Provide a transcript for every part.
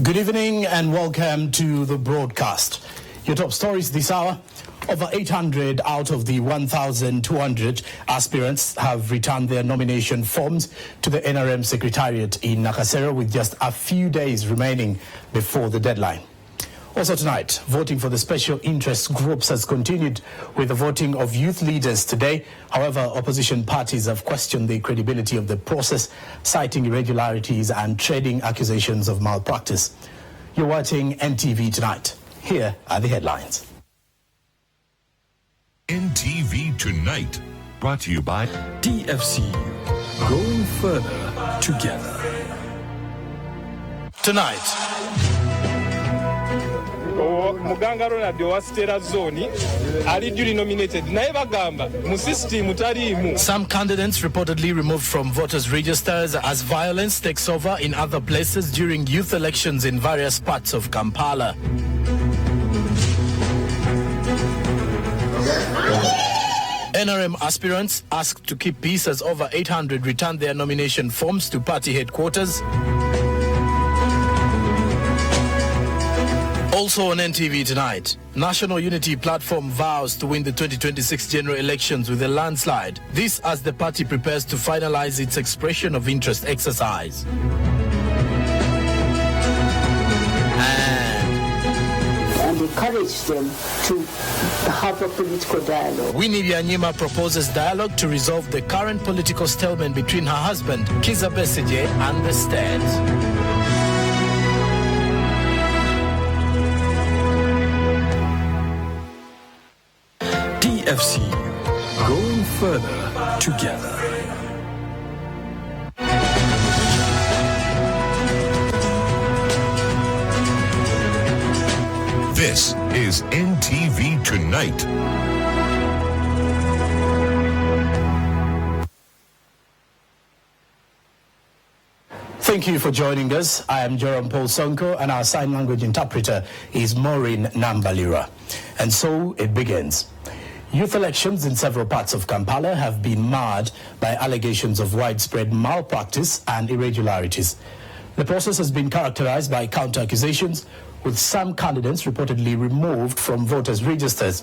Good evening and welcome to the broadcast. Your top stories this hour. Over 800 out of the 1,200 aspirants have returned their nomination forms to the NRM Secretariat in Nakasero with just a few days remaining before the deadline. Also tonight, voting for the special interest groups has continued with the voting of youth leaders today. However, opposition parties have questioned the credibility of the process, citing irregularities and trading accusations of malpractice. You're watching NTV Tonight. Here are the headlines. NTV Tonight, brought to you by TFC, going further together. Tonight. Muganga Ronald wa Stera Zone ali duly nominated naye bagamba mu system mutaliimu. Some candidates reportedly removed from voters' registers as violence takes over in other places during youth elections in various parts of Kampala. NRM aspirants asked to keep peace as over 800 returned their nomination forms to party headquarters. Also on NTV Tonight, National Unity Platform vows to win the 2026 general elections with a landslide. This as the party prepares to finalize its expression of interest exercise. And encourage them to have a political dialogue. Winnie Byanyima proposes dialogue to resolve the current political stalemate between her husband, Kizza Besigye, and the state. TFC, going further together. This is NTV Tonight. Thank you for joining us. I am Jerome Paul Sonko and our sign language interpreter is Maureen Nambalira. And so it begins. Youth elections in several parts of Kampala have been marred by allegations of widespread malpractice and irregularities. The process has been characterized by counter-accusations, with some candidates reportedly removed from voters' registers.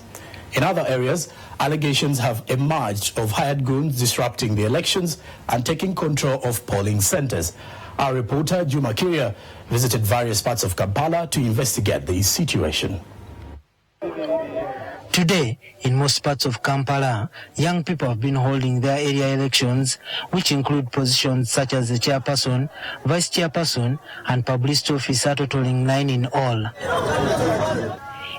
In other areas, allegations have emerged of hired goons disrupting the elections and taking control of polling centers. Our reporter, Juma Kiria, visited various parts of Kampala to investigate the situation. Today, in most parts of Kampala, young people have been holding their area elections, which include positions such as the chairperson, vice chairperson, and publicity officer, totaling 9 in all.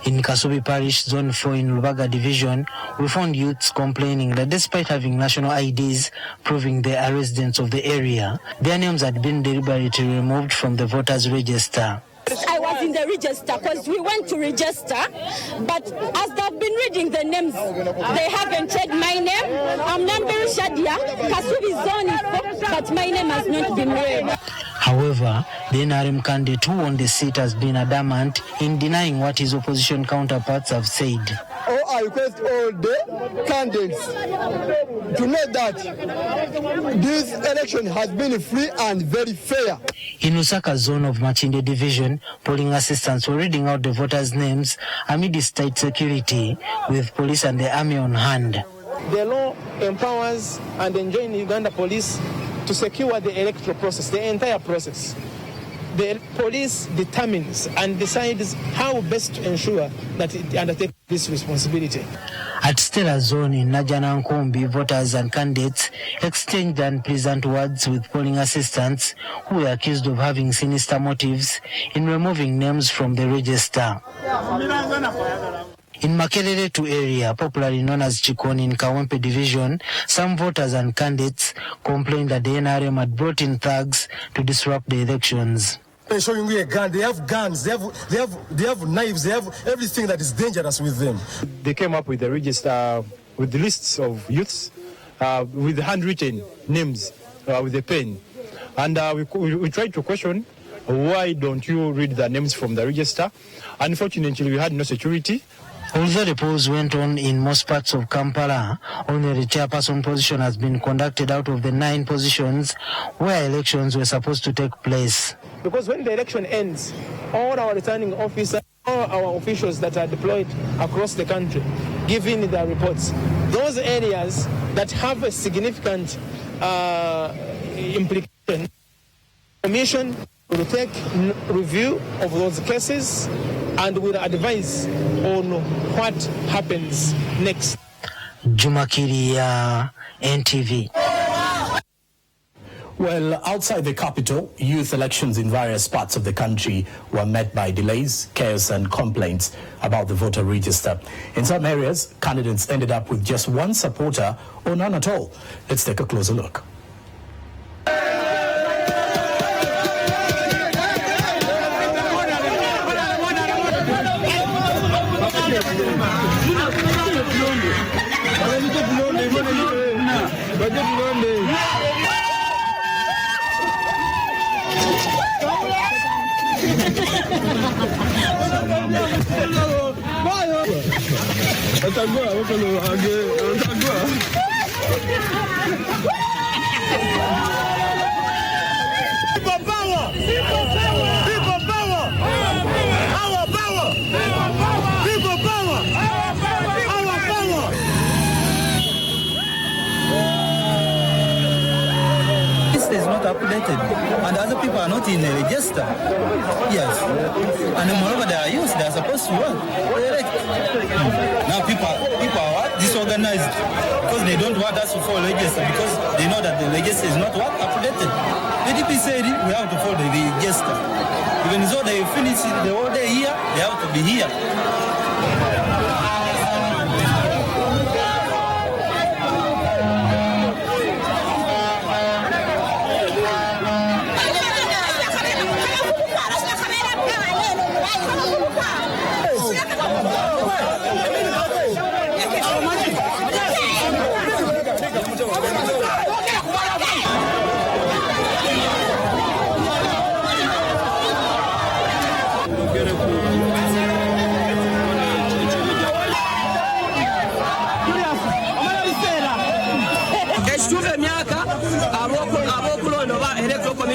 In Kasubi Parish, Zone 4 in Lubaga Division, we found youths complaining that despite having national IDs proving they are residents of the area, their names had been deliberately removed from the voters' register. I was in the register because we went to register, but as they've been reading the names, they haven't read my name. I'm Nambiru Shadia, Kasubi Zone 4, but my name has not been read. However, the NRM candidate who won the seat has been adamant in denying what his opposition counterparts have said. I request all the candidates to know that this election has been free and very fair. In Lusaka zone of Machinde Division, polling assistants were reading out the voters' names amid tight security, with police and the army on hand. The law empowers and enjoins Uganda police to secure the electoral process, the entire process. The police determines and decides how best to ensure that it undertakes this responsibility. At Stella Zone in Najana Nkombi, voters and candidates exchanged unpleasant words with polling assistants who were accused of having sinister motives in removing names from the register. In Makerere 2 area, popularly known as Chikoni in Kawempe Division, some voters and candidates complained that the NRM had brought in thugs to disrupt the elections. They're showing you a gun. They have guns. They have knives. They have everything that is dangerous with them. They came up with the register with the lists of youths with handwritten names with a pen, and we tried to question, why don't you read the names from the register? Unfortunately, we had no security. Although the polls went on in most parts of Kampala, only the chairperson position has been conducted out of the 9 positions where elections were supposed to take place. Because when the election ends, all our returning officers, all our officials that are deployed across the country give in their reports. Those areas that have a significant implication, the commission will take review of those cases and will advise on what happens next. Juma Kiria, NTV. Well, outside the capital, youth elections in various parts of the country were met by delays, chaos and complaints about the voter register. In some areas, candidates ended up with just one supporter or none at all. Let's take a closer look. Is not updated, and other people are not in the register. Yes, and moreover, they are youth. They are supposed to work. Now people are what? Disorganized because they don't want us to follow the register because they know that the register is not what? Updated. PDP said we have to follow the register. Even though they finish the whole day here, they have to be here.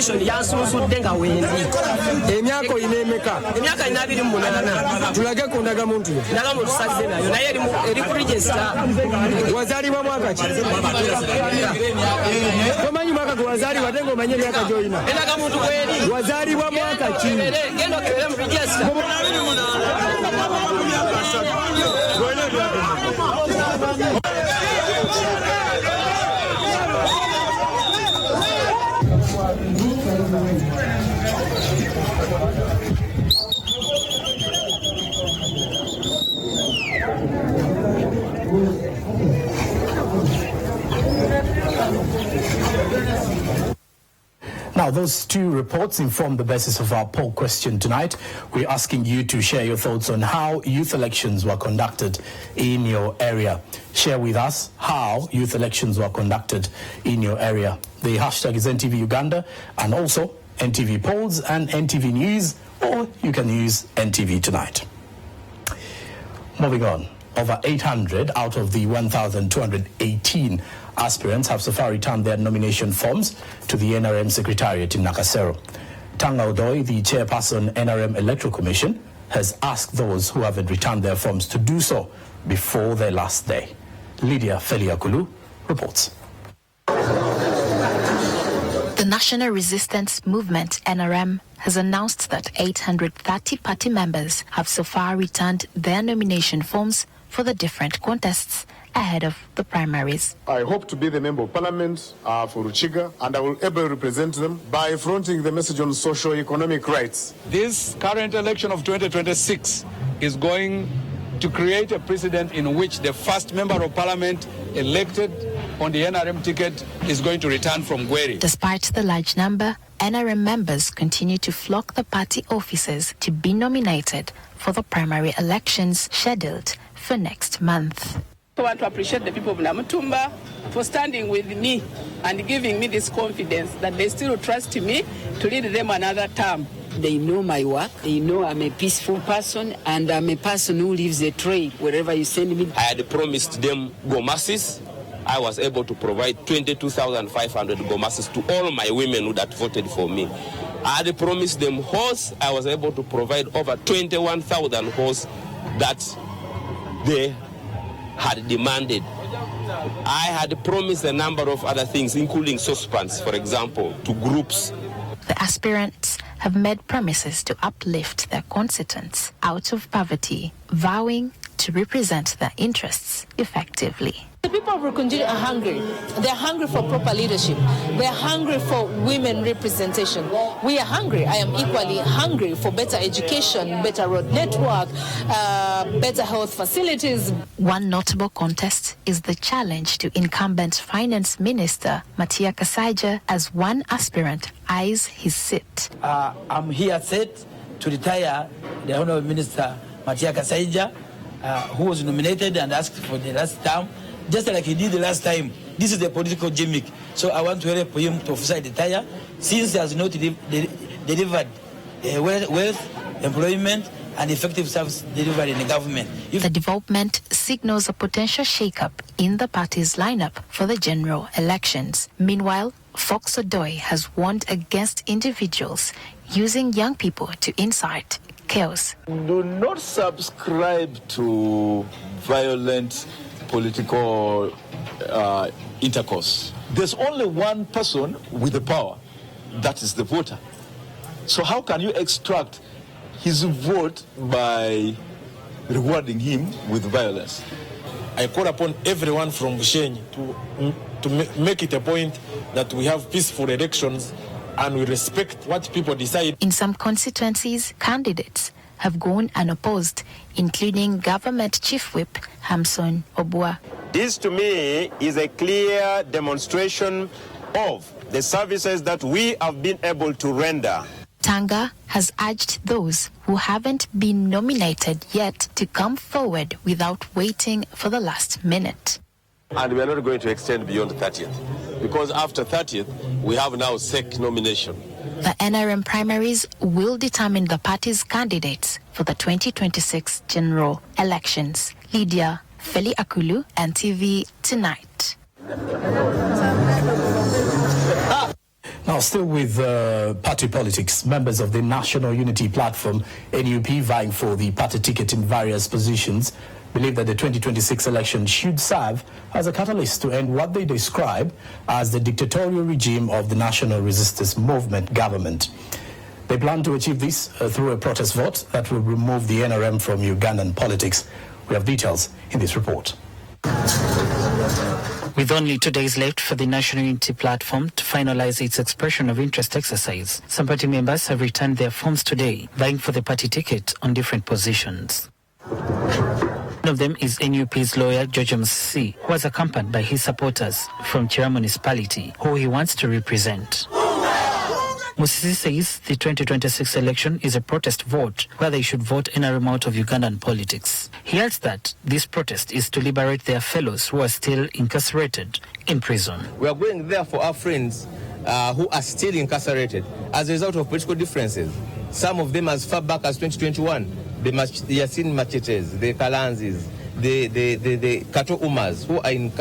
Yasusudde nga wendi emyaka inemeka emyaka inabiri munana tulage kundaga muntu ndaga muntu saze nayo naye eri ku register wazaliwa mwaka ki tomanyi mwaka gwe wazaliwa tengo manye myaka joina ndaga muntu kweli wazaliwa mwaka ki gendo kebere mu register Now, those two reports inform the basis of our poll question tonight. We're asking you to share your thoughts on how youth elections were conducted in your area. Share with us how youth elections were conducted in your area. The hashtag is NTV Uganda and also NTV Polls and NTV News, or you can use NTV Tonight. Moving on. Over 800 out of the 1,218 aspirants have so far returned their nomination forms to the NRM Secretariat in Nakasero. Tanga Odoi, the chairperson NRM Electoral Commission, has asked those who haven't returned their forms to do so before their last day. Lydia Feliakulu reports. The National Resistance Movement, NRM, has announced that 830 party members have so far returned their nomination forms for the different contests ahead of the primaries. I hope to be the Member of Parliament for Ruchiga, and I will able to represent them by fronting the message on socio-economic rights. This current election of 2026 is going to create a precedent in which the first Member of Parliament elected on the NRM ticket is going to return from Gweri. Despite the large number, NRM members continue to flock the party offices to be nominated for the primary elections scheduled for next month. I want to appreciate the people of Namutumba for standing with me and giving me this confidence that they still trust me to lead them another term. They know my work. They know I'm a peaceful person and I'm a person who leaves a trail wherever you send me. I had promised them gomasses. I was able to provide 22,500 gomasses to all my women who had voted for me. I had promised them horse. I was able to provide over 21,000 horse that they had demanded. I had promised a number of other things, including saucepans, for example, to groups. The aspirants have made promises to uplift their constituents out of poverty, vowing to represent their interests effectively. The people of Rukungiri are hungry. They're hungry for proper leadership. They're hungry for women representation. We are hungry. I am equally hungry for better education, better road network, better health facilities. One notable contest is the challenge to incumbent Finance Minister Matia Kasaija as one aspirant eyes his seat. I'm here set to retire the Honourable Minister Matia Kasaija, who was nominated and asked for the last term. Just like he did the last time. This is a political gimmick. So I want to help him to officially retire since he has not delivered wealth, employment, and effective service delivery in the government. The development signals a potential shake-up in the party's lineup for the general elections. Meanwhile, Fox Odoi has warned against individuals using young people to incite chaos. Do not subscribe to violent political intercourse. There's only one person with the power, that is the voter. So how can you extract his vote by rewarding him with violence? I call upon everyone from Bushenyi to make it a point that we have peaceful elections and we respect what people decide. In some constituencies, candidates have gone unopposed, including Government Chief Whip Hamson Obua. This to me is a clear demonstration of the services that we have been able to render. Tanga has urged those who haven't been nominated yet to come forward without waiting for the last minute. And we are not going to extend beyond 30th, because after 30th, we have now SEC nomination. The NRM primaries will determine the party's candidates for the 2026 general elections. Lydia Feli Akulu, NTV Tonight. Now, still with party politics, members of the National Unity Platform, NUP, vying for the party ticket in various positions, believe that the 2026 election should serve as a catalyst to end what they describe as the dictatorial regime of the National Resistance Movement government. They plan to achieve this through a protest vote that will remove the NRM from Ugandan politics. We have details in this report. With only 2 days left for the National Unity Platform to finalize its expression of interest exercise, some party members have returned their forms today, vying for the party ticket on different positions. One of them is NUP's lawyer, George Musisi, who was accompanied by his supporters from Chira municipality, who he wants to represent. Musisi says the 2026 election is a protest vote where they should vote NRM out of Ugandan politics. He adds that this protest is to liberate their fellows who are still incarcerated in prison. We are going there for our friends who are still incarcerated as a result of political differences. Some of them as far back as 2021, the Yasin Machetes, the Kalanzis, the Kato Umas who are in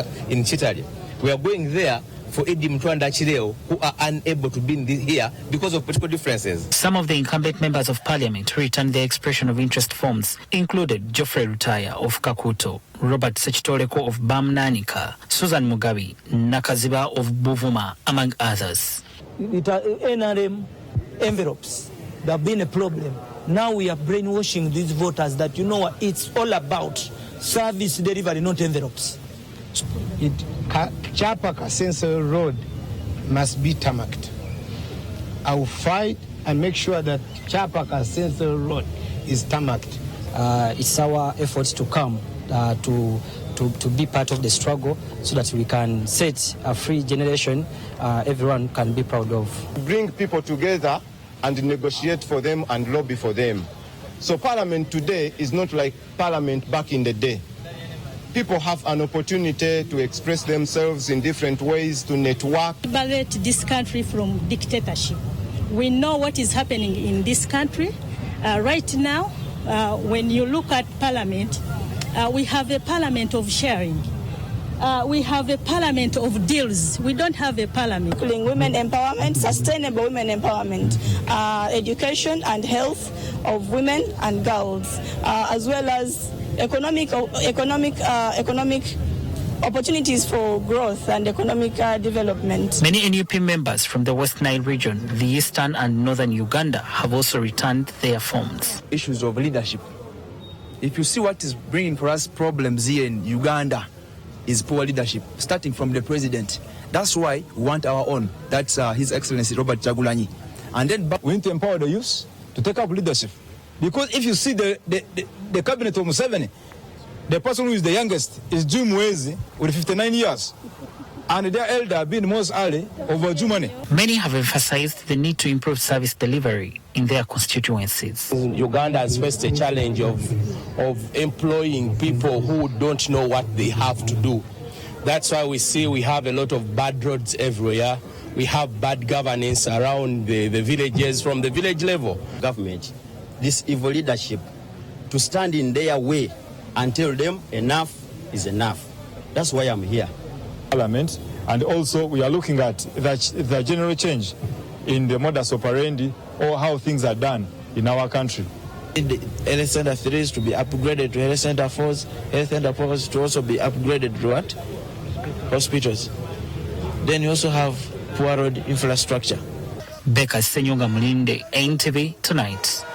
Chitali. We are going there for Edi Mtwanda Chireo, who are unable to be here because of political differences. Some of the incumbent members of parliament who returned their expression of interest forms included Geoffrey Rutaya of Kakuto, Robert Sechitoleko of Bamnanika, Susan Mugabi, Nakaziba of Buvuma, among others. NRM envelopes, there have been a problem. Now we are brainwashing these voters that, you know what, it's all about service delivery, not envelopes. Chapa Kasenso Road must be tarmacked. I will fight and make sure that Chapa Kasenso Road is tarmacked. It's our efforts to come to be part of the struggle so that we can set a free generation everyone can be proud of. Bring people together and negotiate for them and lobby for them. So Parliament today is not like Parliament back in the day. People have an opportunity to express themselves in different ways, to network. Liberate this country from dictatorship. We know what is happening in this country. Right now, when you look at Parliament, we have a Parliament of sharing. we have a parliament of deals. We don't have a parliament. Women empowerment, sustainable women empowerment, education and health of women and girls, as well as economic opportunities for growth and economic development. Many NUP members from the West Nile region, the Eastern and Northern Uganda have also returned their forms. Issues of leadership. If you see what is bringing for us problems here in Uganda is poor leadership, starting from the president. That's why we want our own. That's His Excellency Robert Chagulanyi. And then we need to empower the youth to take up leadership. Because if you see the cabinet of Museveni, the person who is the youngest is Jim Mwezi with 59 years. And their elder being Mos Ali over Jumane. Many have emphasized the need to improve service delivery in their constituencies. Uganda has faced a challenge of employing people who don't know what they have to do. That's why we see we have a lot of bad roads everywhere. We have bad governance around the villages from the village level. Government, this evil leadership, to stand in their way and tell them enough is enough. That's why I'm here. Parliament, and also we are looking at the general change in the modus operandi or how things are done in our country. The health center 3 is to be upgraded to health center 4s, health center 4s to also be upgraded to what? Hospitals. Then you also have poor road infrastructure. Becca Senyonga Mulinde, NTV Tonight.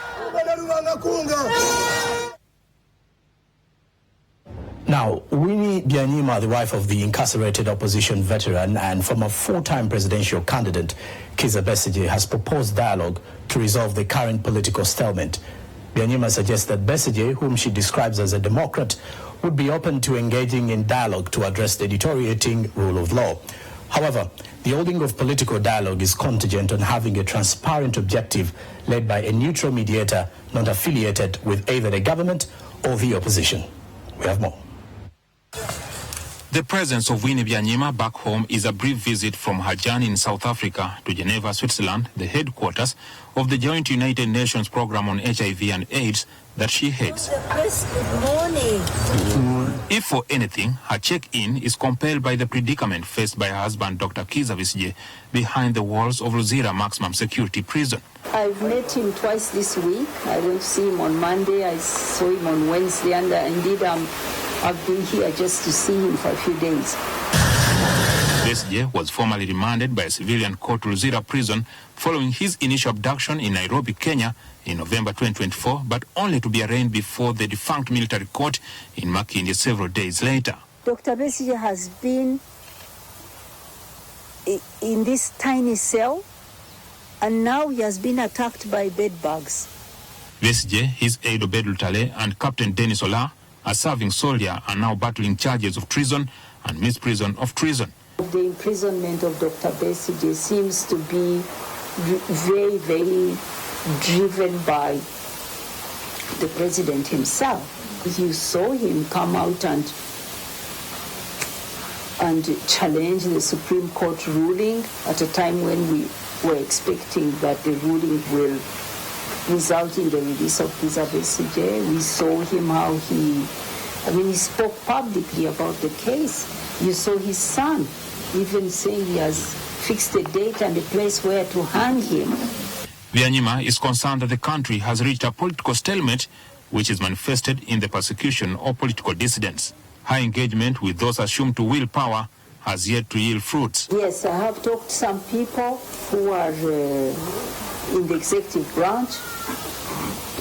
Now, Winnie Byanyima, the wife of the incarcerated opposition veteran and former four-time presidential candidate Kizza Besigye, has proposed dialogue to resolve the current political stalemate. Byanyima suggests that Besigye, whom she describes as a Democrat, would be open to engaging in dialogue to address the deteriorating rule of law. However, the holding of political dialogue is contingent on having a transparent objective led by a neutral mediator not affiliated with either the government or the opposition. We have more. The presence of Winnie Byanyima back home is a brief visit from her journey in South Africa to Geneva, Switzerland, the headquarters of the Joint United Nations Programme on HIV and AIDS that she heads. Good morning. If for anything, her check-in is compelled by the predicament faced by her husband, Dr. Kizza Besigye, behind the walls of Luzira Maximum Security Prison. I've met him twice this week. I went to see him on Monday. I saw him on Wednesday, and indeed I've been here just to see him for a few days. Besigye was formally remanded by a civilian court to Luzira prison following his initial abduction in Nairobi, Kenya in November 2024, but only to be arraigned before the defunct military court in Makindye several days later. Dr. Besigye has been in this tiny cell, and now he has been attacked by bed bugs. Besigye, his aide Obed Lutale, and Captain Dennis Ola, a serving soldier, are now battling charges of treason and misprision of treason. The imprisonment of Dr. Besigye seems to be very, very driven by the president himself. You saw him come out and challenge the Supreme Court ruling at a time when we were expecting that the ruling will result in the release of Kizza Besigye. We saw him how he spoke publicly about the case. You saw his son even saying he has fixed a date and a place where to hang him. Byanyima is concerned that the country has reached a political stalemate which is manifested in the persecution of political dissidents. Her engagement with those assumed to wield power has yet to yield fruits. Yes, I have talked to some people who are in the executive branch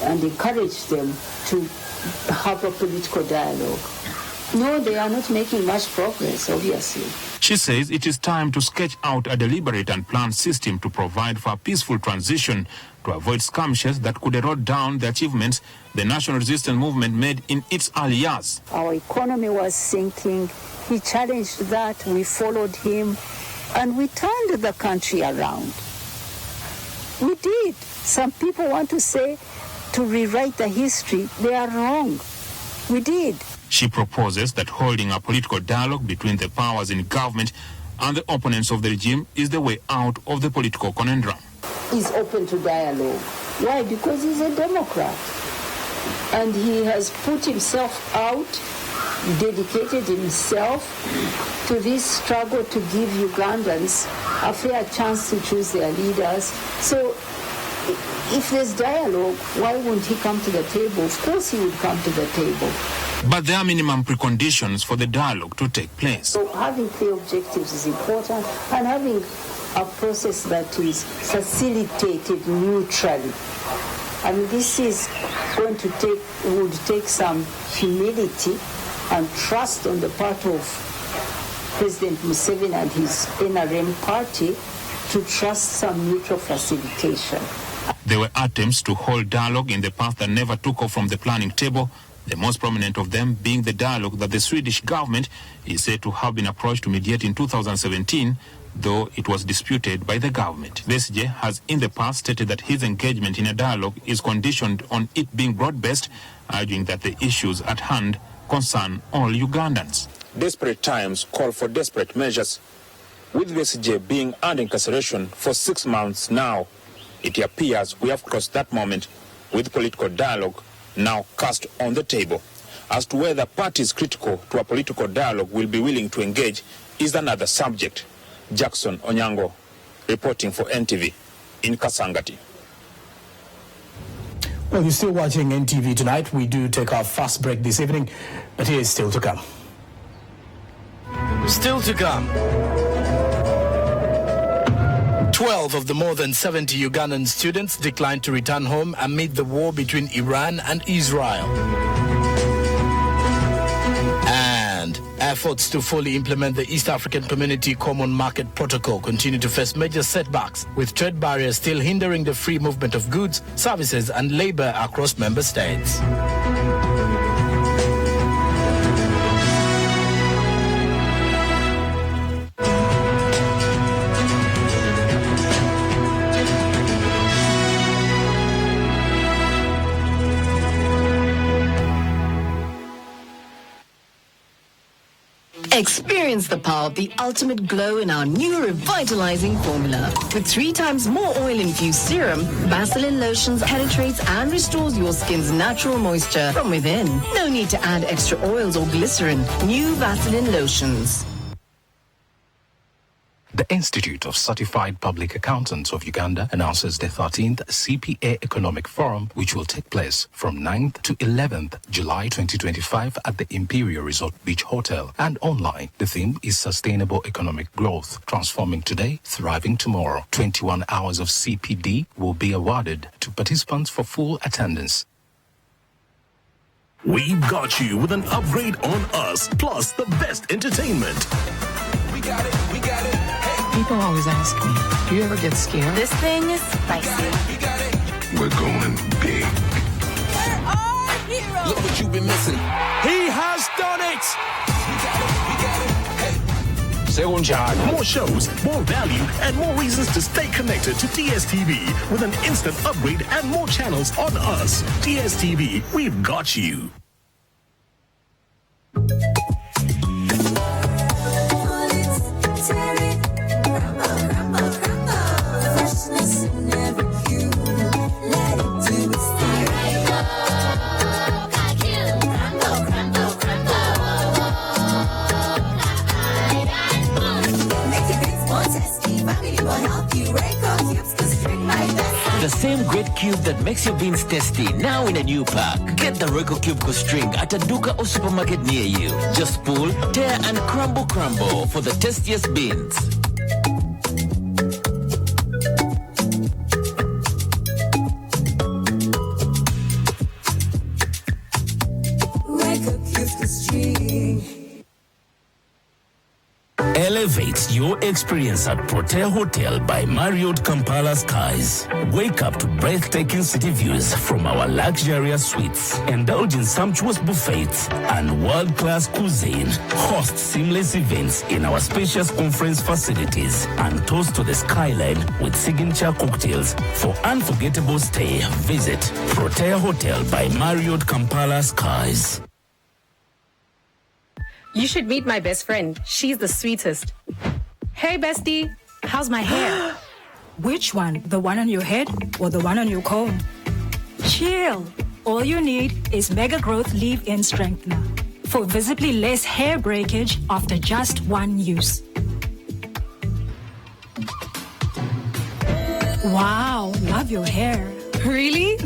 and encouraged them to have a political dialogue. No, they are not making much progress, obviously. She says it is time to sketch out a deliberate and planned system to provide for a peaceful transition to avoid skirmishes that could erode down the achievements the national resistance movement made in its early years. Our economy was sinking. He challenged that. We followed him, and we turned the country around. We did. Some people want to say to rewrite the history. They are wrong. We did. She proposes that holding a political dialogue between the powers in government and the opponents of the regime is the way out of the political conundrum. He's open to dialogue. Why? Because he's a Democrat. And he has put himself out dedicated himself to this struggle to give Ugandans a fair chance to choose their leaders. So if there's dialogue, why wouldn't he come to the table? Of course he would come to the table. But there are minimum preconditions for the dialogue to take place. So having clear objectives is important, and having a process that is facilitated neutrally. I mean, this is would take some humility and trust on the part of President Museveni and his NRM party to trust some neutral facilitation. There were attempts to hold dialogue in the past that never took off from the planning table, the most prominent of them being the dialogue that the Swedish government is said to have been approached to mediate in 2017, though it was disputed by the government. Besigye has in the past stated that his engagement in a dialogue is conditioned on it being broad-based, arguing that the issues at hand concern all Ugandans. Desperate times call for desperate measures. With Besigye being under incarceration for 6 months now, it appears we have crossed that moment, with political dialogue now cast on the table. As to whether parties critical to a political dialogue will be willing to engage is another subject. Jackson Onyango, reporting for NTV in Kasangati. Well, you're still watching NTV Tonight. We do take our fast break this evening, but here's still to come. Still to come. 12 of the more than 70 Ugandan students declined to return home amid the war between Iran and Israel. And efforts to fully implement the East African Community Common Market Protocol continue to face major setbacks, with trade barriers still hindering the free movement of goods, services and labor across member states. Experience the power of the ultimate glow in our new revitalizing formula. With 3 times more oil-infused serum, Vaseline Lotions penetrates and restores your skin's natural moisture from within. No need to add extra oils or glycerin. New Vaseline Lotions. The Institute of Certified Public Accountants of Uganda announces the 13th CPA Economic Forum, which will take place from 9th to 11th July 2025 at the Imperial Resort Beach Hotel and online. The theme is Sustainable Economic Growth, Transforming Today, Thriving Tomorrow. 21 hours of CPD will be awarded to participants for full attendance. We've got you with an upgrade on us, plus the best entertainment. We got it, we got it. People always ask me, do you ever get scared? This thing is spicy. We're going big. Where are heroes? Look what you've been missing. He has done it! Second charge. More shows, more value, and more reasons to stay connected to DSTV with an instant upgrade and more channels on us. DSTV, we've got you. The same great cube that makes your beans tasty, now in a new pack. Get the Royco Cube String at a Duka or supermarket near you. Just pull, tear and crumble for the tastiest beans. Royco Cube String. Elevate your experience at Protea Hotel by Marriott Kampala Skies. Wake up to breathtaking city views from our luxurious suites. Indulge in sumptuous buffets and world-class cuisine. Host seamless events in our spacious conference facilities. And toast to the skyline with signature cocktails. For unforgettable stay, visit Protea Hotel by Marriott Kampala Skies. You should meet my best friend. She's the sweetest. Hey, bestie. How's my hair? Which one? The one on your head or the one on your comb? Chill. All you need is Mega Growth Leave-In Strengthener. for visibly less hair breakage after just one use. Wow, love your hair. Really?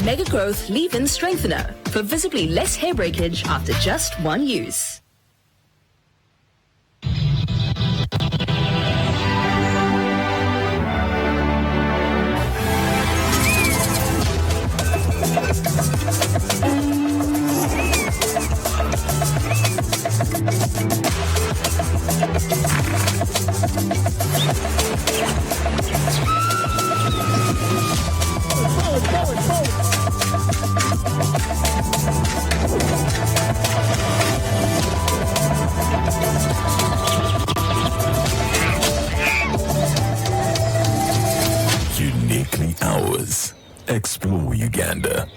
Mega Growth Leave-In Strengthener for visibly less hair breakage after just one use. Uniquely ours. Explore Uganda.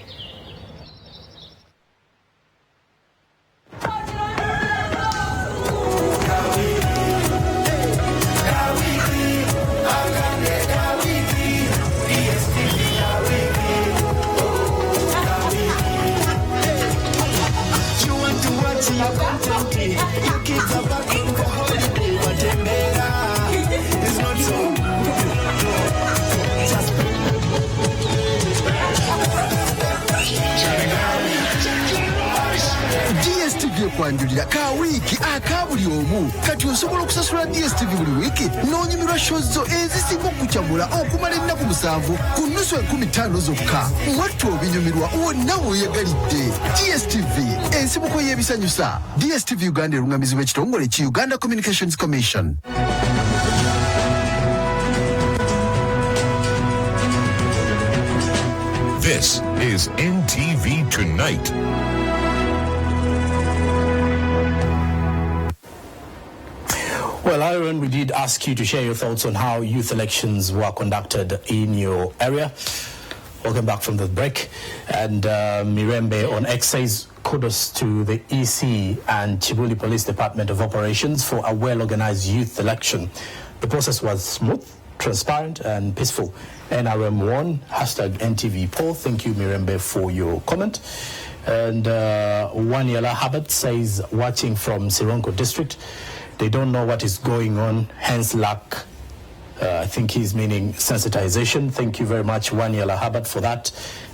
DSTV kwanjulira ka wiiki akabuli omu kati osobola okusasula DSTV buli wiiki n'onyumirwa show zo ezisinga okukyamula okumala ennaku 7 ku nnusu 15 zokka mwattu obinyumirwa wonna weoyagalidde. DSTV ensibuko y'ebisanyusa. DSTV Uganda erungamizibwa ekitongole ki Uganda Communications Commission. This is NTV Tonight. Well, Aaron, we did ask you to share your thoughts on how youth elections were conducted in your area. Welcome back from the break. And Mirembe on X says, kudos to the EC and Chibuli Police Department of Operations for a well-organized youth election. The process was smooth, transparent and peaceful. NRM won, #NTV poll. Thank you, Mirembe, for your comment. And Waniela Habert says, watching from Sironko District, they don't know what is going on, hence lack, I think he's meaning sensitization. Thank you very much, Waniela Habert, for that.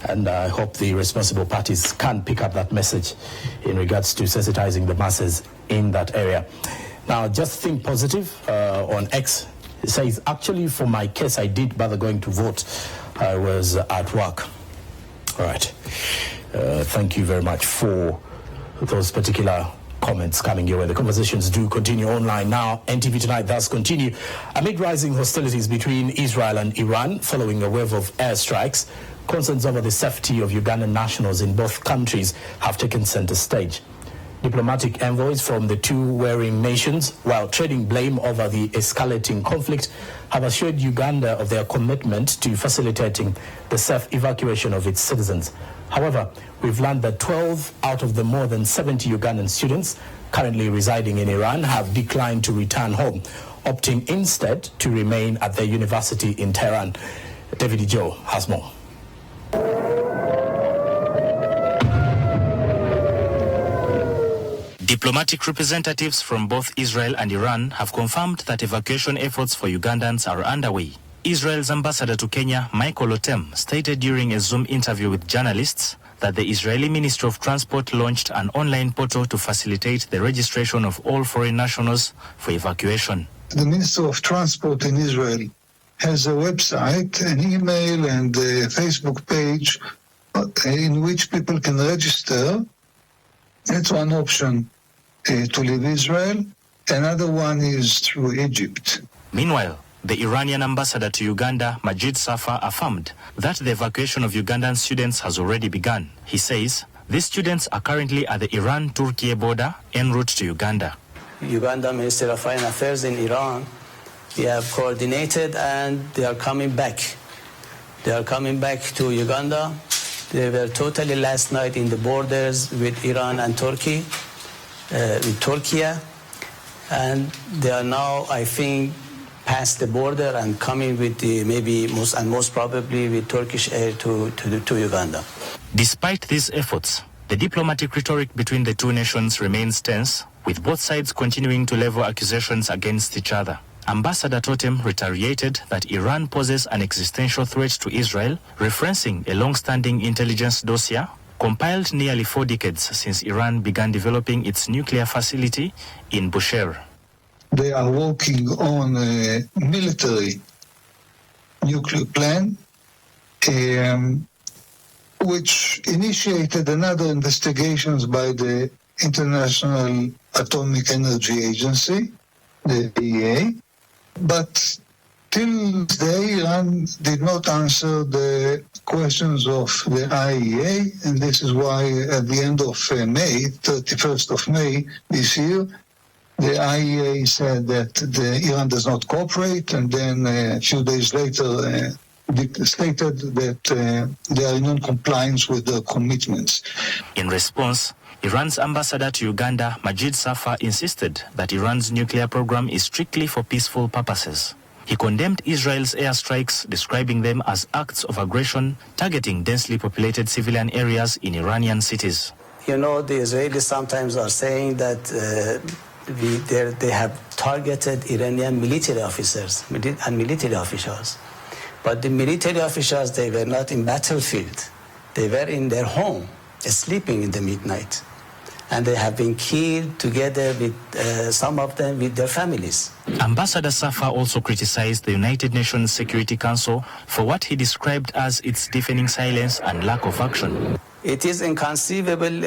And I hope the responsible parties can pick up that message in regards to sensitizing the masses in that area. Now, just think positive on X. It says, actually, for my case, I did bother going to vote. I was at work. All right. Thank you very much for those particular comments coming your way. The conversations do continue online now. NTV Tonight does continue. Amid rising hostilities between Israel and Iran following a wave of airstrikes, concerns over the safety of Ugandan nationals in both countries have taken center stage. Diplomatic envoys from the two warring nations, while trading blame over the escalating conflict, have assured Uganda of their commitment to facilitating the safe evacuation of its citizens. However, we've learned that 12 out of the more than 70 Ugandan students currently residing in Iran have declined to return home, opting instead to remain at their university in Tehran. David Joe has more. Diplomatic representatives from both Israel and Iran have confirmed that evacuation efforts for Ugandans are underway. Israel's ambassador to Kenya, Michael Otem, stated during a Zoom interview with journalists that the Israeli Ministry of Transport launched an online portal to facilitate the registration of all foreign nationals for evacuation. The Ministry of Transport in Israel has a website, an email and a Facebook page in which people can register. That's one option to leave Israel. Another one is through Egypt. Meanwhile, the Iranian ambassador to Uganda, Majid Safar, affirmed that the evacuation of Ugandan students has already begun. He says these students are currently at the Iran-Turkey border en route to Uganda. Uganda Ministry of Foreign Affairs in Iran, we have coordinated and they are coming back. They are coming back to Uganda. They were totally last night in the borders with Iran and Turkey, with Turkey. And they are now, I think, past the border and coming with the most probably with Turkish air to Uganda. Despite these efforts, The diplomatic rhetoric between the two nations remains tense, with both sides continuing to level accusations against each other. Ambassador Totem retaliated that Iran poses an existential threat to Israel, referencing a long-standing intelligence dossier compiled nearly 4 decades since Iran began developing its nuclear facility in Bushehr. They are working on a military nuclear plan, which initiated another investigations by the International Atomic Energy Agency, the IAEA, but till today, Iran did not answer the questions of the IAEA, and this is why at the end of May, 31st of May this year, the IAEA said that Iran does not cooperate, and then a few days later stated that they are in non-compliance with their commitments. In response, Iran's ambassador to Uganda, Majid Safar, insisted that Iran's nuclear program is strictly for peaceful purposes. He condemned Israel's airstrikes, describing them as acts of aggression targeting densely populated civilian areas in Iranian cities. You know, the Israelis sometimes are saying that they have targeted Iranian military officers and military officials. But the military officials, they were not in battlefield. They were in their home, sleeping in the midnight. And they have been killed together with some of them with their families. Ambassador Safar also criticized the United Nations Security Council for what he described as its deafening silence and lack of action. It is inconceivable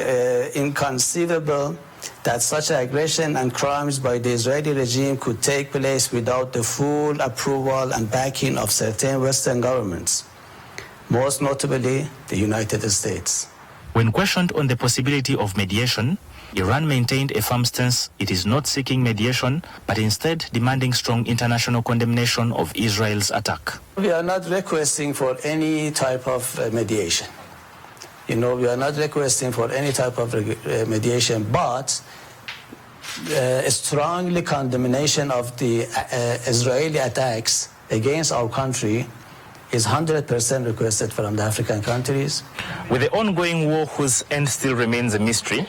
that such aggression and crimes by the Israeli regime could take place without the full approval and backing of certain Western governments, most notably the United States. When questioned on the possibility of mediation, Iran maintained a firm stance. It is not seeking mediation, but instead demanding strong international condemnation of Israel's attack. We are not requesting for any type of mediation. You know, we are not requesting for any type of mediation, but a strongly condemnation of the Israeli attacks against our country is 100% requested from the African countries. With the ongoing war whose end still remains a mystery,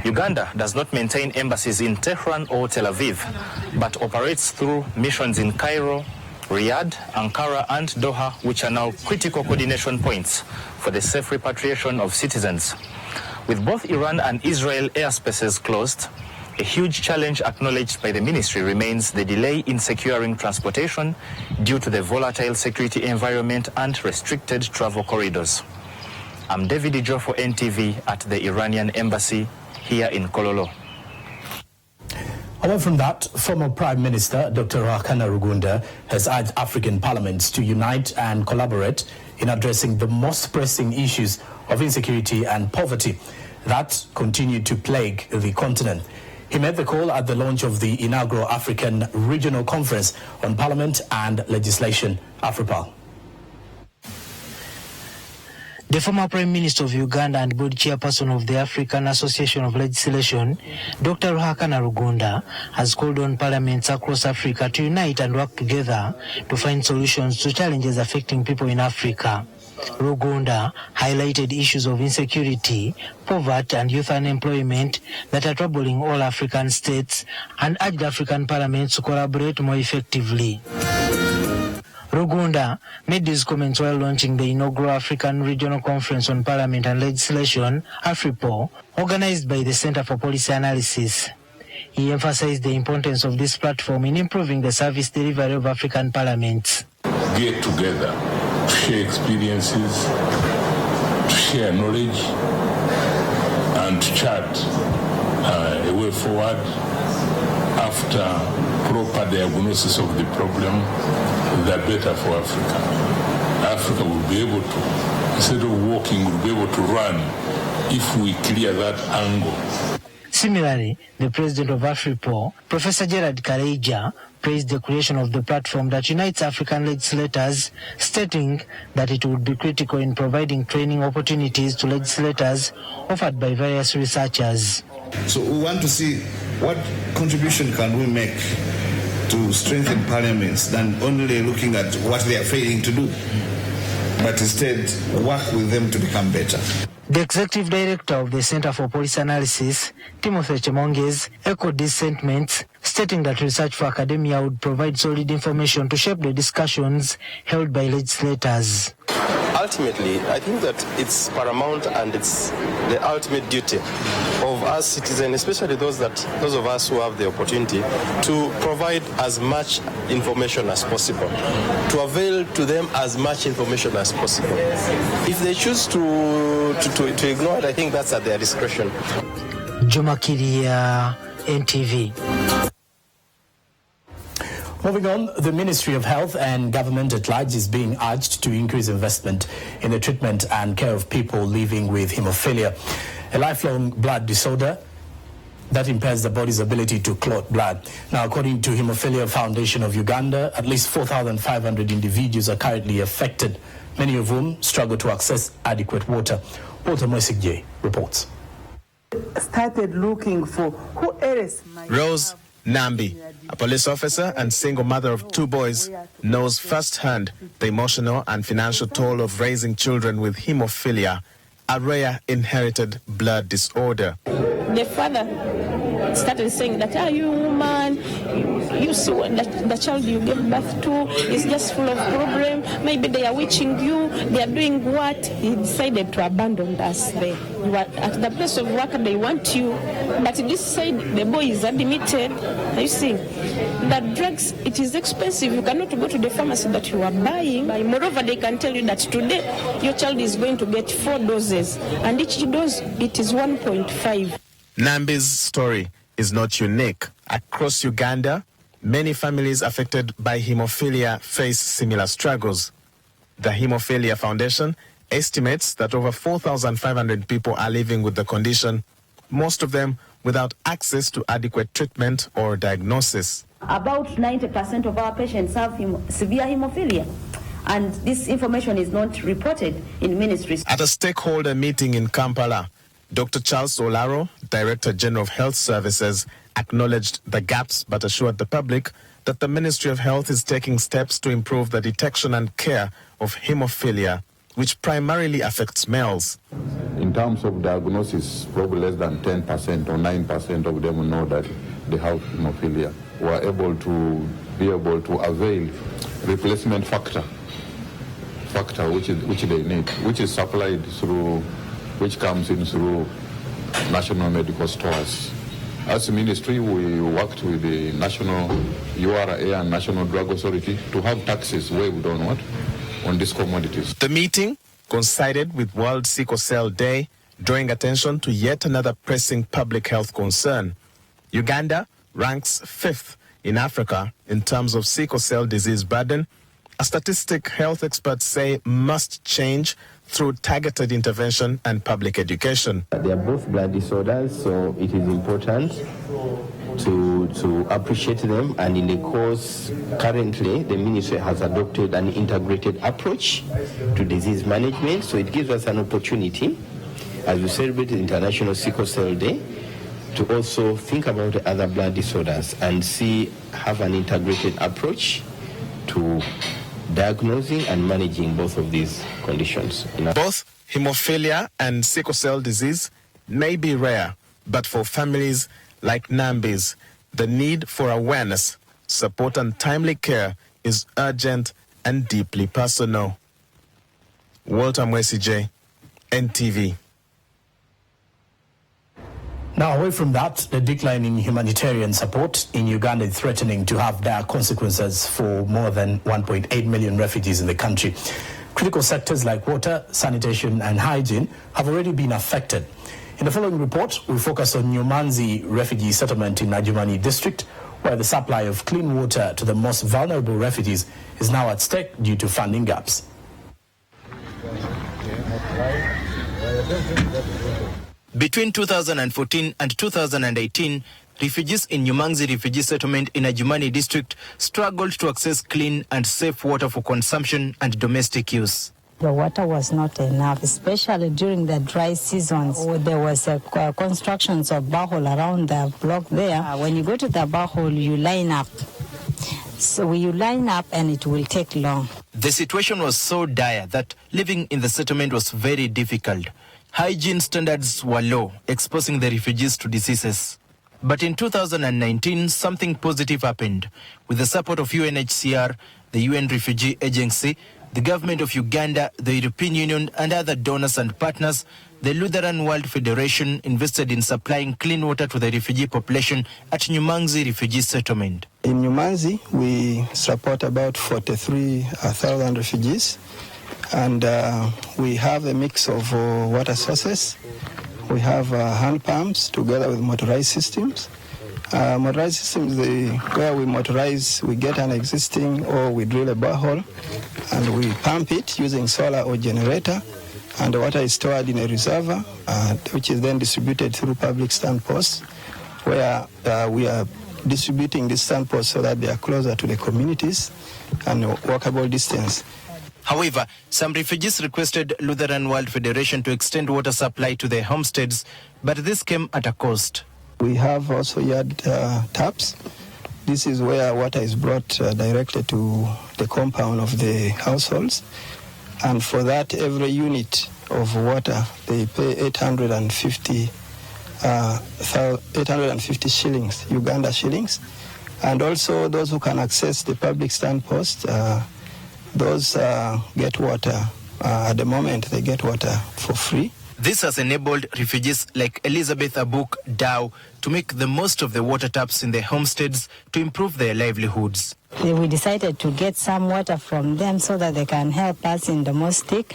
Uganda does not maintain embassies in Tehran or Tel Aviv, but operates through missions in Cairo, Riyadh, Ankara and Doha, which are now critical coordination points for the safe repatriation of citizens. With both Iran and Israel airspaces closed, a huge challenge acknowledged by the ministry remains the delay in securing transportation due to the volatile security environment and restricted travel corridors. I'm David Ijo for NTV at the Iranian embassy here in Kololo. Away from that, former Prime Minister Dr. Ruhakana Rugunda has urged African parliaments to unite and collaborate in addressing the most pressing issues of insecurity and poverty that continue to plague the continent. He made the call at the launch of the inaugural African Regional Conference on Parliament and Legislation, AFRIPAL. The former Prime Minister of Uganda and board chairperson of the African Association of Legislation, Dr. Ruhakana Rugunda, has called on parliaments across Africa to unite and work together to find solutions to challenges affecting people in Africa. Rugunda highlighted issues of insecurity, poverty and youth unemployment that are troubling all African states and urged African parliaments to collaborate more effectively. Rugunda made these comments while launching the inaugural African Regional Conference on Parliament and Legislation, AFRIPAL, organized by the Center for Policy Analysis. He emphasized the importance of this platform in improving the service delivery of African parliaments. Get together, to share experiences, to share knowledge, and to chart a way forward after proper diagnosis of the problem. They're better for Africa. Africa will be able to, instead of walking, will be able to run if we clear that angle. Similarly, the president of AFRIPAL, Professor Gerard Kareija, praised the creation of the platform that unites African legislators, stating that it would be critical in providing training opportunities to legislators offered by various researchers. So we want to see what contribution can we make to strengthen parliaments than only looking at what they are failing to do. but instead work with them to become better. The executive director of the Center for Policy Analysis, Timothy Chemonges, echoed these sentiments, stating that research for academia would provide solid information to shape the discussions held by legislators. Ultimately, I think that it's paramount and it's the ultimate duty of us citizens, especially those of us who have the opportunity to provide as much information as possible, to avail to them as much information as possible. If they choose to ignore it, I think that's at their discretion. Juma Kiria, NTV. Moving on, the Ministry of Health and government at large is being urged to increase investment in the treatment and care of people living with hemophilia, a lifelong blood disorder that impairs the body's ability to clot blood. Now, according to Hemophilia Foundation of Uganda, at least 4,500 individuals are currently affected, many of whom struggle to access adequate water. Walter Mwesigye reports. Started looking for who else. Rose Nambi, a police officer and single mother of 2 boys, knows firsthand the emotional and financial toll of raising children with hemophilia, a rare inherited blood disorder. The father started saying that, you woman, you see what the child you gave birth to is just full of problems. Maybe they are witching you. They are doing what? He decided to abandon us there. You are at the place of work, they want you. But this side, the boy is admitted. You see, the drugs, it is expensive. You cannot go to the pharmacy that you are buying. Moreover, they can tell you that today your child is going to get 4 doses. And each dose, it is 1.5. Nambi's story is not unique. Across Uganda, many families affected by hemophilia face similar struggles. The Hemophilia Foundation estimates that over 4,500 people are living with the condition, most of them without access to adequate treatment or diagnosis. About 90% of our patients have severe hemophilia, and this information is not reported in ministries. At a stakeholder meeting in Kampala, Dr. Charles Olaro, Director General of Health Services, acknowledged the gaps but assured the public that the Ministry of Health is taking steps to improve the detection and care of hemophilia, which primarily affects males. In terms of diagnosis, probably less than 10% or 9% of them know that they have hemophilia. We are able to avail replacement factor which they need, which is supplied through, which comes in through national medical stores. As a ministry, we worked with the national URA and National Drug Authority to have taxes waived on these commodities. The meeting coincided with World Sickle Cell Day, drawing attention to yet another pressing public health concern. Uganda ranks 5th in Africa in terms of sickle cell disease burden, a statistic health experts say must change through targeted intervention and public education. They are both blood disorders, so it is important to appreciate them, and in the course currently the ministry has adopted an integrated approach to disease management, so it gives us an opportunity as we celebrate the International Sickle Cell Day to also think about the other blood disorders and have an integrated approach to diagnosing and managing both of these conditions. Both hemophilia and sickle cell disease may be rare, but for families like Nambi's, the need for awareness, support and timely care is urgent and deeply personal. Walter Mwesigye, NTV. Now, away from that, the declining humanitarian support in Uganda is threatening to have dire consequences for more than 1.8 million refugees in the country. Critical sectors like water, sanitation and hygiene have already been affected. In the following report, we focus on Nyumanzi refugee settlement in Najumani district, where the supply of clean water to the most vulnerable refugees is now at stake due to funding gaps. Between 2014 and 2018, refugees in Nyumanzi refugee settlement in Ajumani district struggled to access clean and safe water for consumption and domestic use. The water was not enough, especially during the dry seasons. There was constructions of borehole around the block there. When you go to the borehole, you line up. So you line up and it will take long. The situation was so dire that living in the settlement was very difficult. Hygiene standards were low, exposing the refugees to diseases. But in 2019, something positive happened. With the support of UNHCR, the UN Refugee Agency, the government of Uganda, the European Union, and other donors and partners, the Lutheran World Federation invested in supplying clean water to the refugee population at Nyumangzi refugee settlement. In Nyumangzi, we support about 43,000 refugees, and we have a mix of water sources. We have hand pumps together with motorized systems. Motorized systems, where we motorize, we get an existing or we drill a borehole and we pump it using solar or generator, and the water is stored in a reservoir, which is then distributed through public stand posts, where we are distributing these stand posts so that they are closer to the communities and walkable distance. However, some refugees requested Lutheran World Federation to extend water supply to their homesteads, but this came at a cost. We have also yard taps. This is where water is brought directly to the compound of the households. And for that, every unit of water, they pay 850 shillings, Uganda shillings. And also those who can access the public stand post, those get water. At the moment, they get water for free. This has enabled refugees like Elizabeth Abuk Dow to make the most of the water taps in their homesteads to improve their livelihoods. We decided to get some water from them so that they can help us in domestic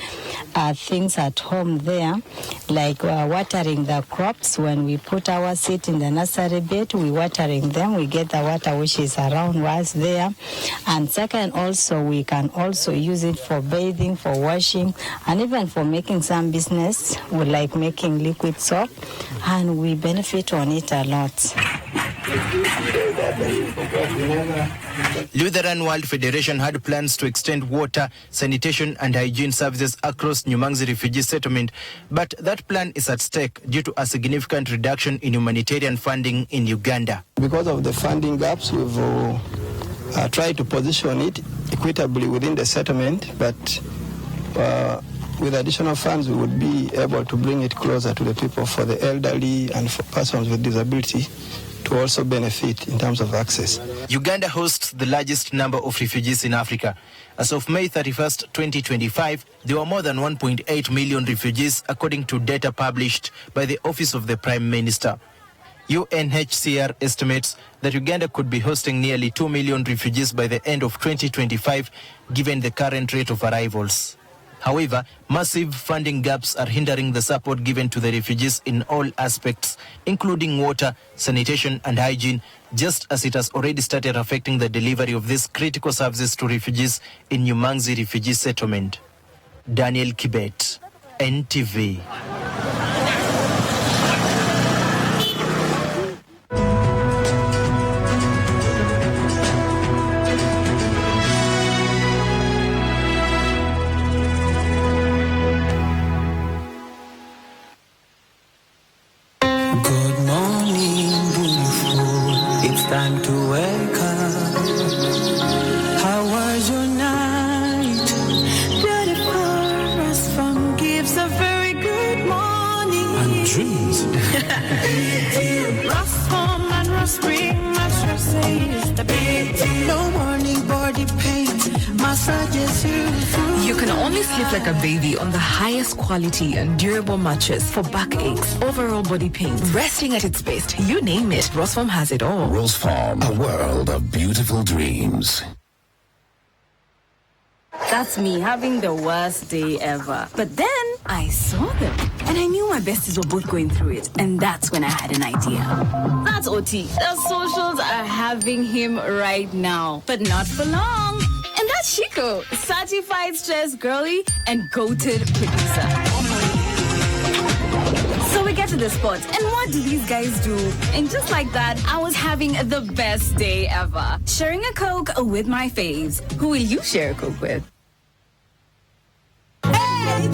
things at home there, like watering the crops. When we put our seed in the nursery bed, we watering them. We get the water which is around us there. And second, also, we can also use it for bathing, for washing, and even for making some business, like making liquid soap. And we benefit on it a lot. Lutheran World Federation had plans to extend water, sanitation and hygiene services across Nyumangzi refugee settlement, but that plan is at stake due to a significant reduction in humanitarian funding in Uganda. Because of the funding gaps, we've tried to position it equitably within the settlement, but with additional funds, we would be able to bring it closer to the people, for the elderly and for persons with disability to also benefit in terms of access. Uganda hosts the largest number of refugees in Africa. As of May 31st, 2025, there were more than 1.8 million refugees, according to data published by the Office of the Prime Minister. UNHCR estimates that Uganda could be hosting nearly 2 million refugees by the end of 2025, given the current rate of arrivals. However, massive funding gaps are hindering the support given to the refugees in all aspects, including water, sanitation and hygiene, just as it has already started affecting the delivery of these critical services to refugees in Nyumangzi refugee settlement. Daniel Kibet, NTV. Time to wake up. How was your night? Beautiful Rosfam gives a very good morning. And dreams. Rosfam and Rospring mattresses. The big deal. No morning body pain. Massages you. You can only sleep like a baby on the highest quality and durable mattress for backaches, overall body pains, resting at its best. You name it, Rosfarm has it all. Rosfarm, a world of beautiful dreams. That's me having the worst day ever. But then I saw them and I knew my besties were both going through it. And that's when I had an idea. That's OT. The socials are having him right now, but not for long. And that's Chico, certified stress girly and goated producer. So we get to the spot, and what do these guys do? And just like that, I was having the best day ever. Sharing a Coke with my faves. Who will you share a Coke with? Hey!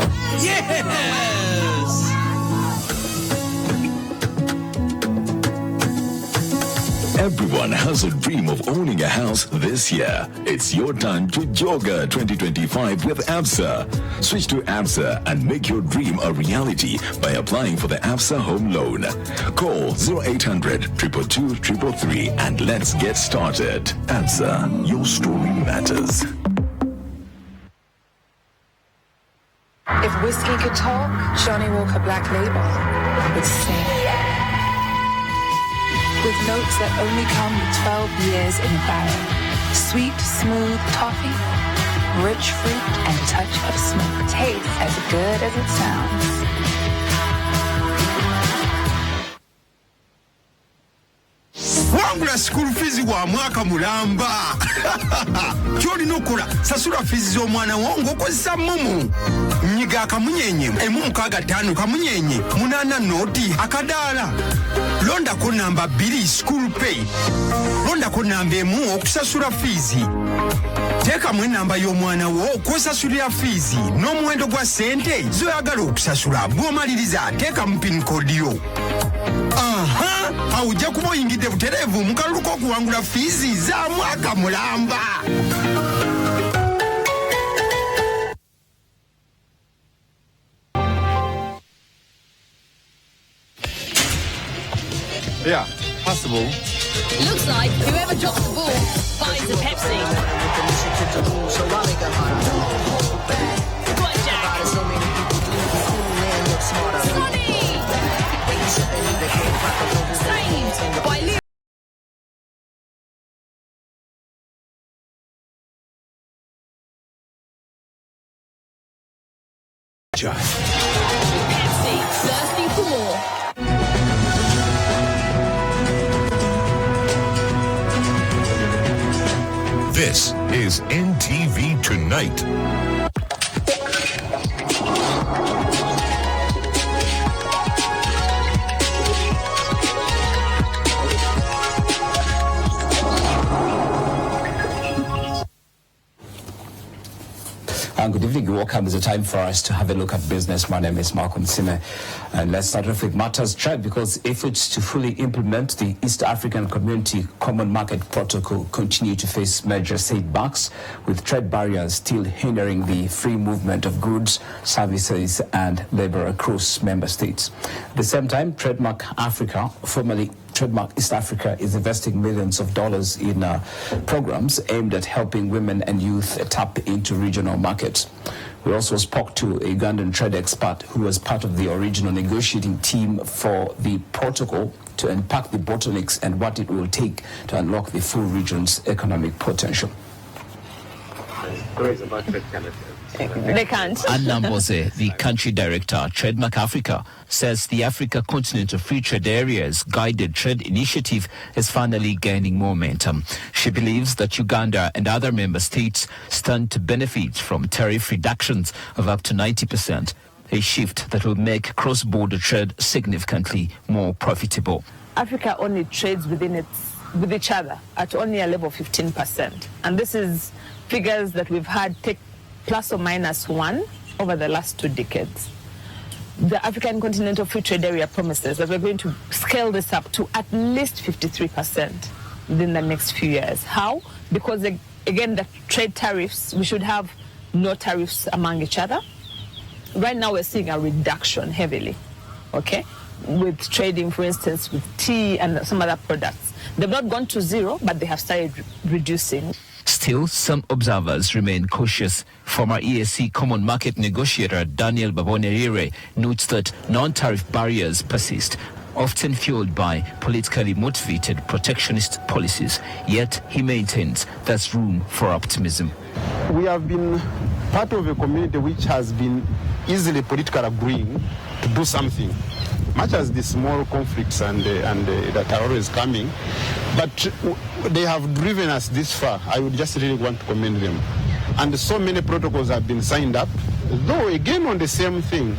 A Everyone has a dream of owning a house this year. It's your turn to Joga 2025 with ABSA. Switch to ABSA and make your dream a reality by applying for the ABSA Home Loan. Call 0800 222 333 and let's get started. ABSA, your story matters. If whiskey could talk, Johnny Walker Black Label would sing. With notes that only come with 12 years in a barrel. Sweet, smooth toffee, rich fruit, and a touch of smoke. Tastes as good as it sounds. Wangula school fees wa mwaka mulamba. Kyoli nokula sasula fees zo mwana wangu okozesa mumu. Nyiga akamunyenye emu mukaga tano kamunyenye munana noti akadala. Londa ko namba 2 school pay. Londa ko namba emu okusasula fees. Teka mwe namba y'omwana wo okusasula fees n'omuwendo gwa sente zoyagala okusasula bw'omaliriza teka mu pin code yo. Aha! Aujja kuba oyingidde butereevu mu kalulu k'okuwangula fiizi za mwaka mulamba. Yeah, possible. Looks like whoever drops the ball buys a Pepsi. What, Jack? Saved by Leo. Pepsi, thirsty for more. This is NTV Tonight. Good evening, welcome. It's a time for us to have a look at business. My name is Malcolm Sime. And let's start off with matters trade, because efforts to fully implement the East African Community Common Market Protocol continue to face major setbacks, with trade barriers still hindering the free movement of goods, services and labor across member states. At the same time, Trademark Africa, formerly Trademark East Africa, is investing millions of dollars in programs aimed at helping women and youth tap into regional markets. We also spoke to a Ugandan trade expert who was part of the original negotiating team for the protocol to unpack the bottlenecks and what it will take to unlock the full region's economic potential. They can't. Anna Mbose, the country director, Trademark Africa, says the Africa Continental Free Trade Area's guided trade initiative is finally gaining momentum. She believes that Uganda and other member states stand to benefit from tariff reductions of up to 90%, a shift that will make cross-border trade significantly more profitable. Africa only trades with each other at only a level of 15%. And this is figures that we've had take plus or minus 1 over the last 2 decades. The African Continental Free Trade Area promises that we're going to scale this up to at least 53% within the next few years. How? Because, again, the trade tariffs, we should have no tariffs among each other. Right now, we're seeing a reduction heavily, okay, with trading, for instance, with tea and some other products. They've not gone to zero, but they have started reducing. Still, some observers remain cautious. Former EAC Common Market negotiator Daniel Babonerire notes that non-tariff barriers persist, often fueled by politically motivated protectionist policies. Yet, he maintains there's room for optimism. We have been part of a community which has been easily politically agreeing to do something, much as the small conflicts and that are always coming. But they have driven us this far. I would just really want to commend them. And so many protocols have been signed up, though again on the same thing.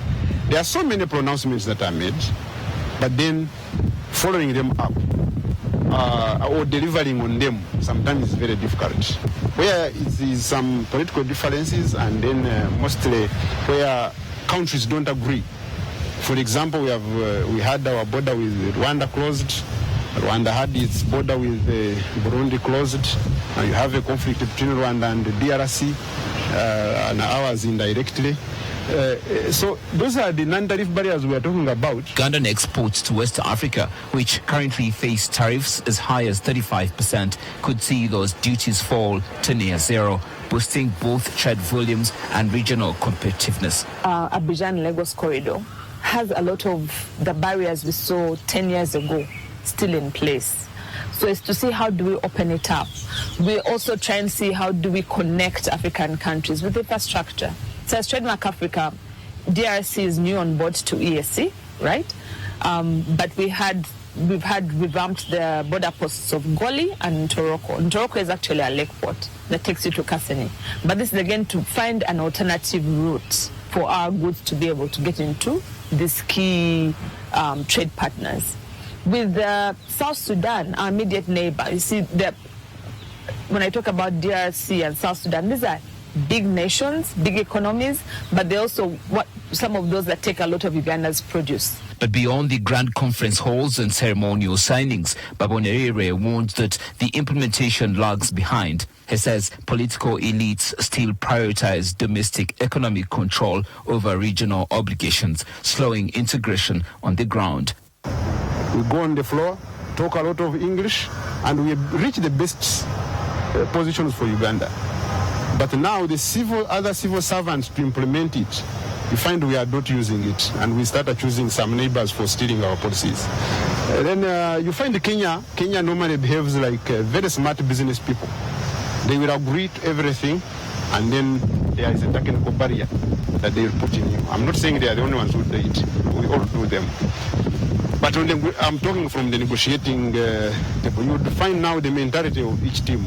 There are so many pronouncements that are made, but then following them up or delivering on them sometimes is very difficult. Where it is some political differences, and then mostly where countries don't agree. For example, we had our border with Rwanda closed. Rwanda had its border with Burundi closed. Now you have a conflict between Rwanda and the DRC, and ours indirectly. So those are the non-tariff barriers we are talking about. Ugandan exports to West Africa, which currently face tariffs as high as 35%, could see those duties fall to near zero, boosting both trade volumes and regional competitiveness. Abidjan-Lagos corridor has a lot of the barriers we saw 10 years ago still in place. So it's to see how do we open it up. We also try and see how do we connect African countries with infrastructure. So as Trademark Africa, DRC is new on board to EAC, right? But we've revamped the border posts of Goli and Ntoroko. Ntoroko is actually a lake port that takes you to Kasene. But this is again to find an alternative route for our goods to be able to get into these key trade partners. With South Sudan, our immediate neighbor, you see, when I talk about DRC and South Sudan, these are big nations, big economies, but they also some of those that take a lot of Uganda's produce. But beyond the grand conference halls and ceremonial signings, Babonere warns that the implementation lags behind. He says political elites still prioritize domestic economic control over regional obligations, slowing integration on the ground. We go on the floor, talk a lot of English, and we reach the best positions for Uganda. But now the other civil servants to implement it, you find we are not using it, and we start accusing some neighbors for stealing our policies. Then you find Kenya normally behaves like very smart business people. They will agree to everything, and then there is a technical barrier that they will put in you. I'm not saying they are the only ones who do it. We all do them. But I'm talking from the negotiating table. You would find now the mentality of each team.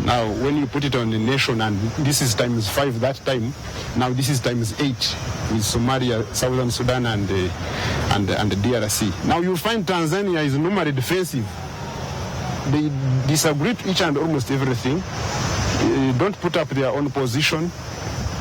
Now, when you put it on the nation, and this is times 5 that time, now this is times 8 with Somalia, Southern Sudan, and the DRC. Now you find Tanzania is normally defensive. They disagree to each and almost everything. They don't put up their own position.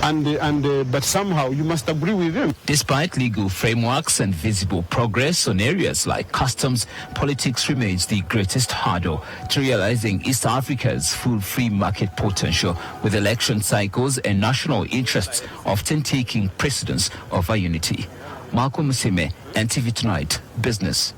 But somehow you must agree with them. Despite legal frameworks and visible progress on areas like customs, politics remains the greatest hurdle to realizing East Africa's full free market potential, with election cycles and national interests often taking precedence over unity. Malcolm Musime, NTV Tonight, Business.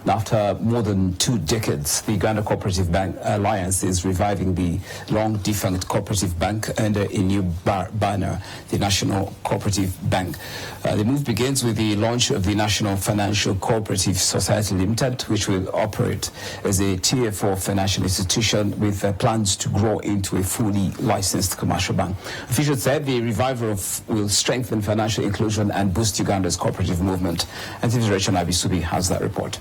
After more than 2 decades, the Uganda Cooperative Bank Alliance is reviving the long-defunct Cooperative Bank under a new banner, the National Cooperative Bank. The move begins with the launch of the National Financial Cooperative Society Limited, which will operate as a Tier 4 financial institution with plans to grow into a fully licensed commercial bank. Officials said the revival will strengthen financial inclusion and boost Uganda's cooperative movement. And TV's Rachel Abisubi has that report.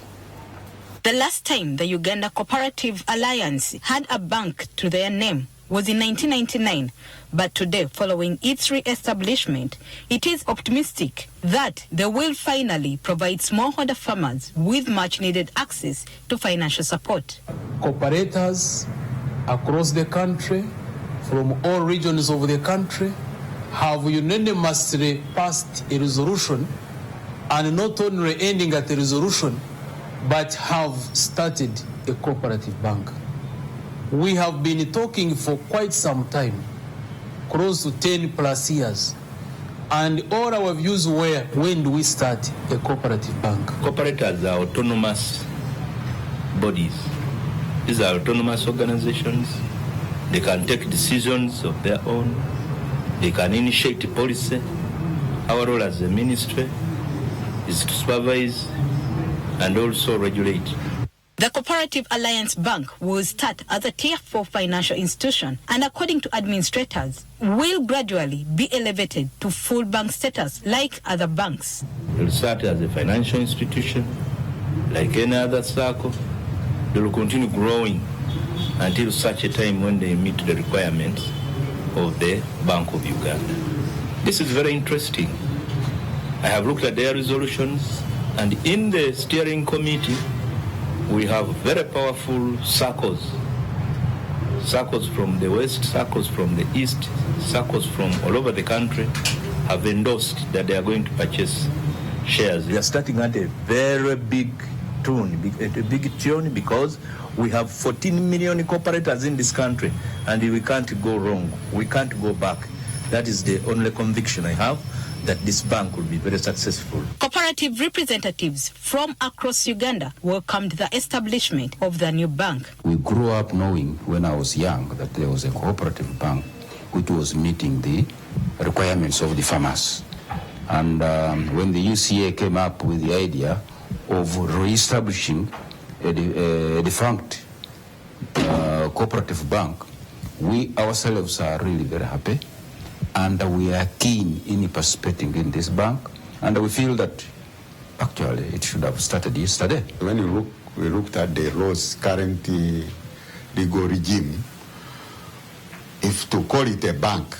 The last time the Uganda Cooperative Alliance had a bank to their name was in 1999, but today, following its re-establishment, it is optimistic that they will finally provide smallholder farmers with much-needed access to financial support. Cooperators across the country, from all regions of the country, have unanimously passed a resolution, and not only ending at the resolution, but have started a cooperative bank. We have been talking for quite some time, close to 10 plus years, and all our views were, when do we start a cooperative bank? Cooperators are autonomous bodies. These are autonomous organizations. They can take decisions of their own. They can initiate policy. Our role as a ministry is to supervise and also regulate. The Cooperative Alliance Bank will start as a Tier 4 financial institution and, according to administrators, will gradually be elevated to full bank status like other banks. It will start as a financial institution like any other circle. They will continue growing until such a time when they meet the requirements of the Bank of Uganda. This is very interesting. I have looked at their resolutions, and in the steering committee, we have very powerful circles. Circles from the west, circles from the east, circles from all over the country have endorsed that they are going to purchase shares. We are starting at a very big tune, because we have 14 million cooperators in this country, and we can't go wrong. We can't go back. That is the only conviction I have, that this bank will be very successful. Cooperative representatives from across Uganda welcomed the establishment of the new bank. We grew up knowing when I was young that there was a cooperative bank which was meeting the requirements of the farmers. And when the UCA came up with the idea of re-establishing a defunct cooperative bank, we ourselves are really very happy. And we are keen in participating in this bank, and we feel that actually it should have started yesterday. When we looked at the law's current legal regime, if to call it a bank,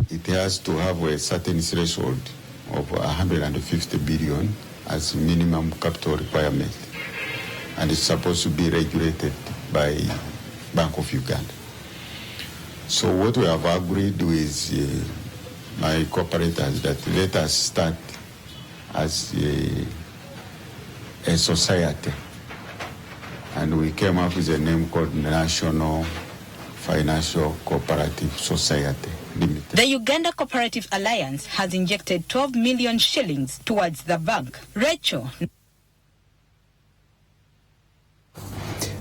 it has to have a certain threshold of 150 billion as minimum capital requirement, and it's supposed to be regulated by Bank of Uganda. So what we have agreed with my cooperators that let us start as a society, and we came up with a name called National Financial Cooperative Society Limited. The Uganda Cooperative Alliance has injected 12 million shillings towards the bank. Rachel.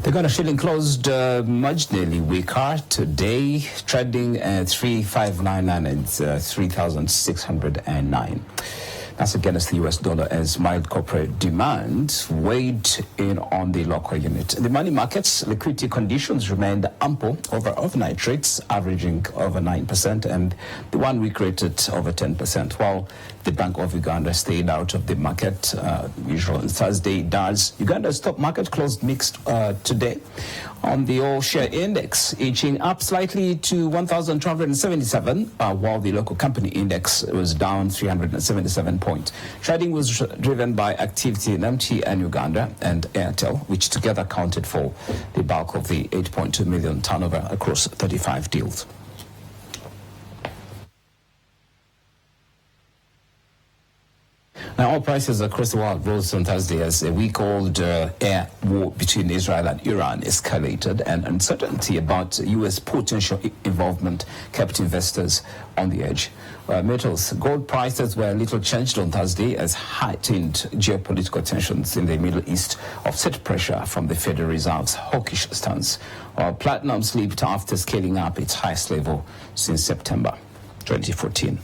The Uganda shilling closed marginally weaker today, trading at 3,599 and 3,609. That's against the US dollar as mild corporate demand weighed in on the local unit. In the money markets, liquidity conditions remained ample over overnight rates, averaging over 9%, and the 1 week rate at over 10%, while the Bank of Uganda stayed out of the market. Usual on Thursday does. Uganda's stock market closed mixed today on the all-share index, inching up slightly to 1,277, while the local company index was down 377 points. Trading was driven by activity in MTN Uganda and Airtel, which together accounted for the bulk of the 8.2 million turnover across 35 deals. Now, oil prices across the world rose on Thursday as a week-old air war between Israel and Iran escalated, and uncertainty about U.S. potential involvement kept investors on the edge. Metals, gold prices were little changed on Thursday as heightened geopolitical tensions in the Middle East offset pressure from the Federal Reserve's hawkish stance, while platinum slipped after scaling up its highest level since September 2014.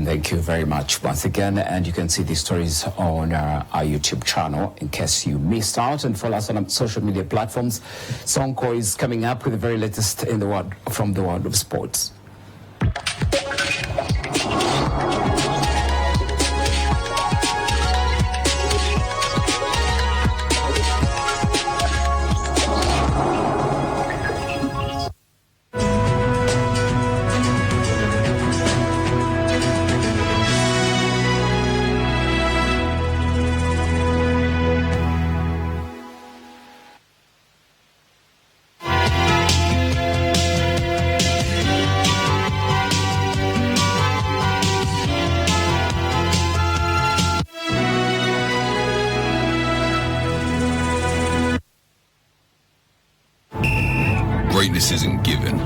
Thank you very much once again, and you can see these stories on our YouTube channel in case you missed out, and follow us on social media platforms. Sonko is coming up with the very latest in the world from the world of sports. Greatness isn't given,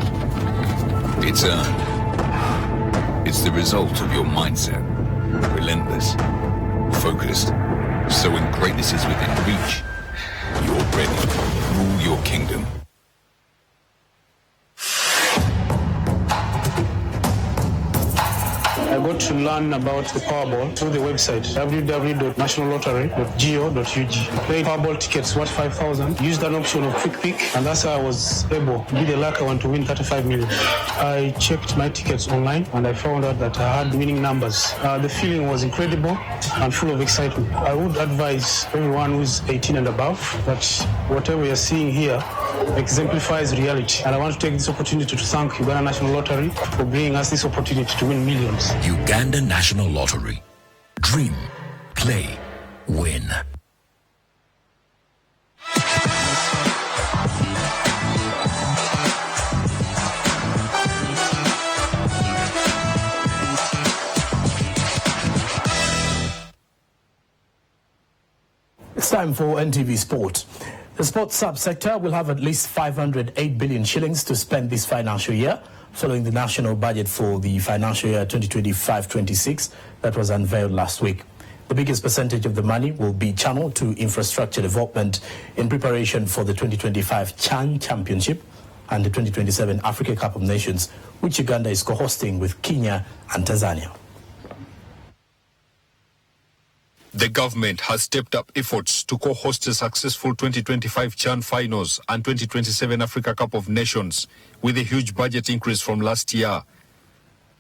it's earned. It's the result of your mindset. Relentless, focused. So when greatness is within reach, you're ready. Rule your kingdom. got to learn about the Powerball through the website www.nationallottery.go.ug. Played Powerball tickets worth 5,000. Used an option of quick pick, and that's how I was able to be the lucky one to win 35 million. I checked my tickets online, and I found out that I had winning numbers. The feeling was incredible and full of excitement. I would advise everyone who's 18 and above that whatever you're seeing here exemplifies reality. And I want to take this opportunity to thank Uganda National Lottery for bringing us this opportunity to win millions. Uganda National Lottery. Dream, play, win. It's time for NTV Sport. The sports subsector will have at least 508 billion shillings to spend this financial year, following the national budget for the financial year 2025-26 that was unveiled last week. The biggest percentage of the money will be channeled to infrastructure development in preparation for the 2025 CHAN Championship and the 2027 Africa Cup of Nations, which Uganda is co-hosting with Kenya and Tanzania. The government has stepped up efforts to co-host the successful 2025 CHAN finals and 2027 Africa Cup of Nations with a huge budget increase from last year.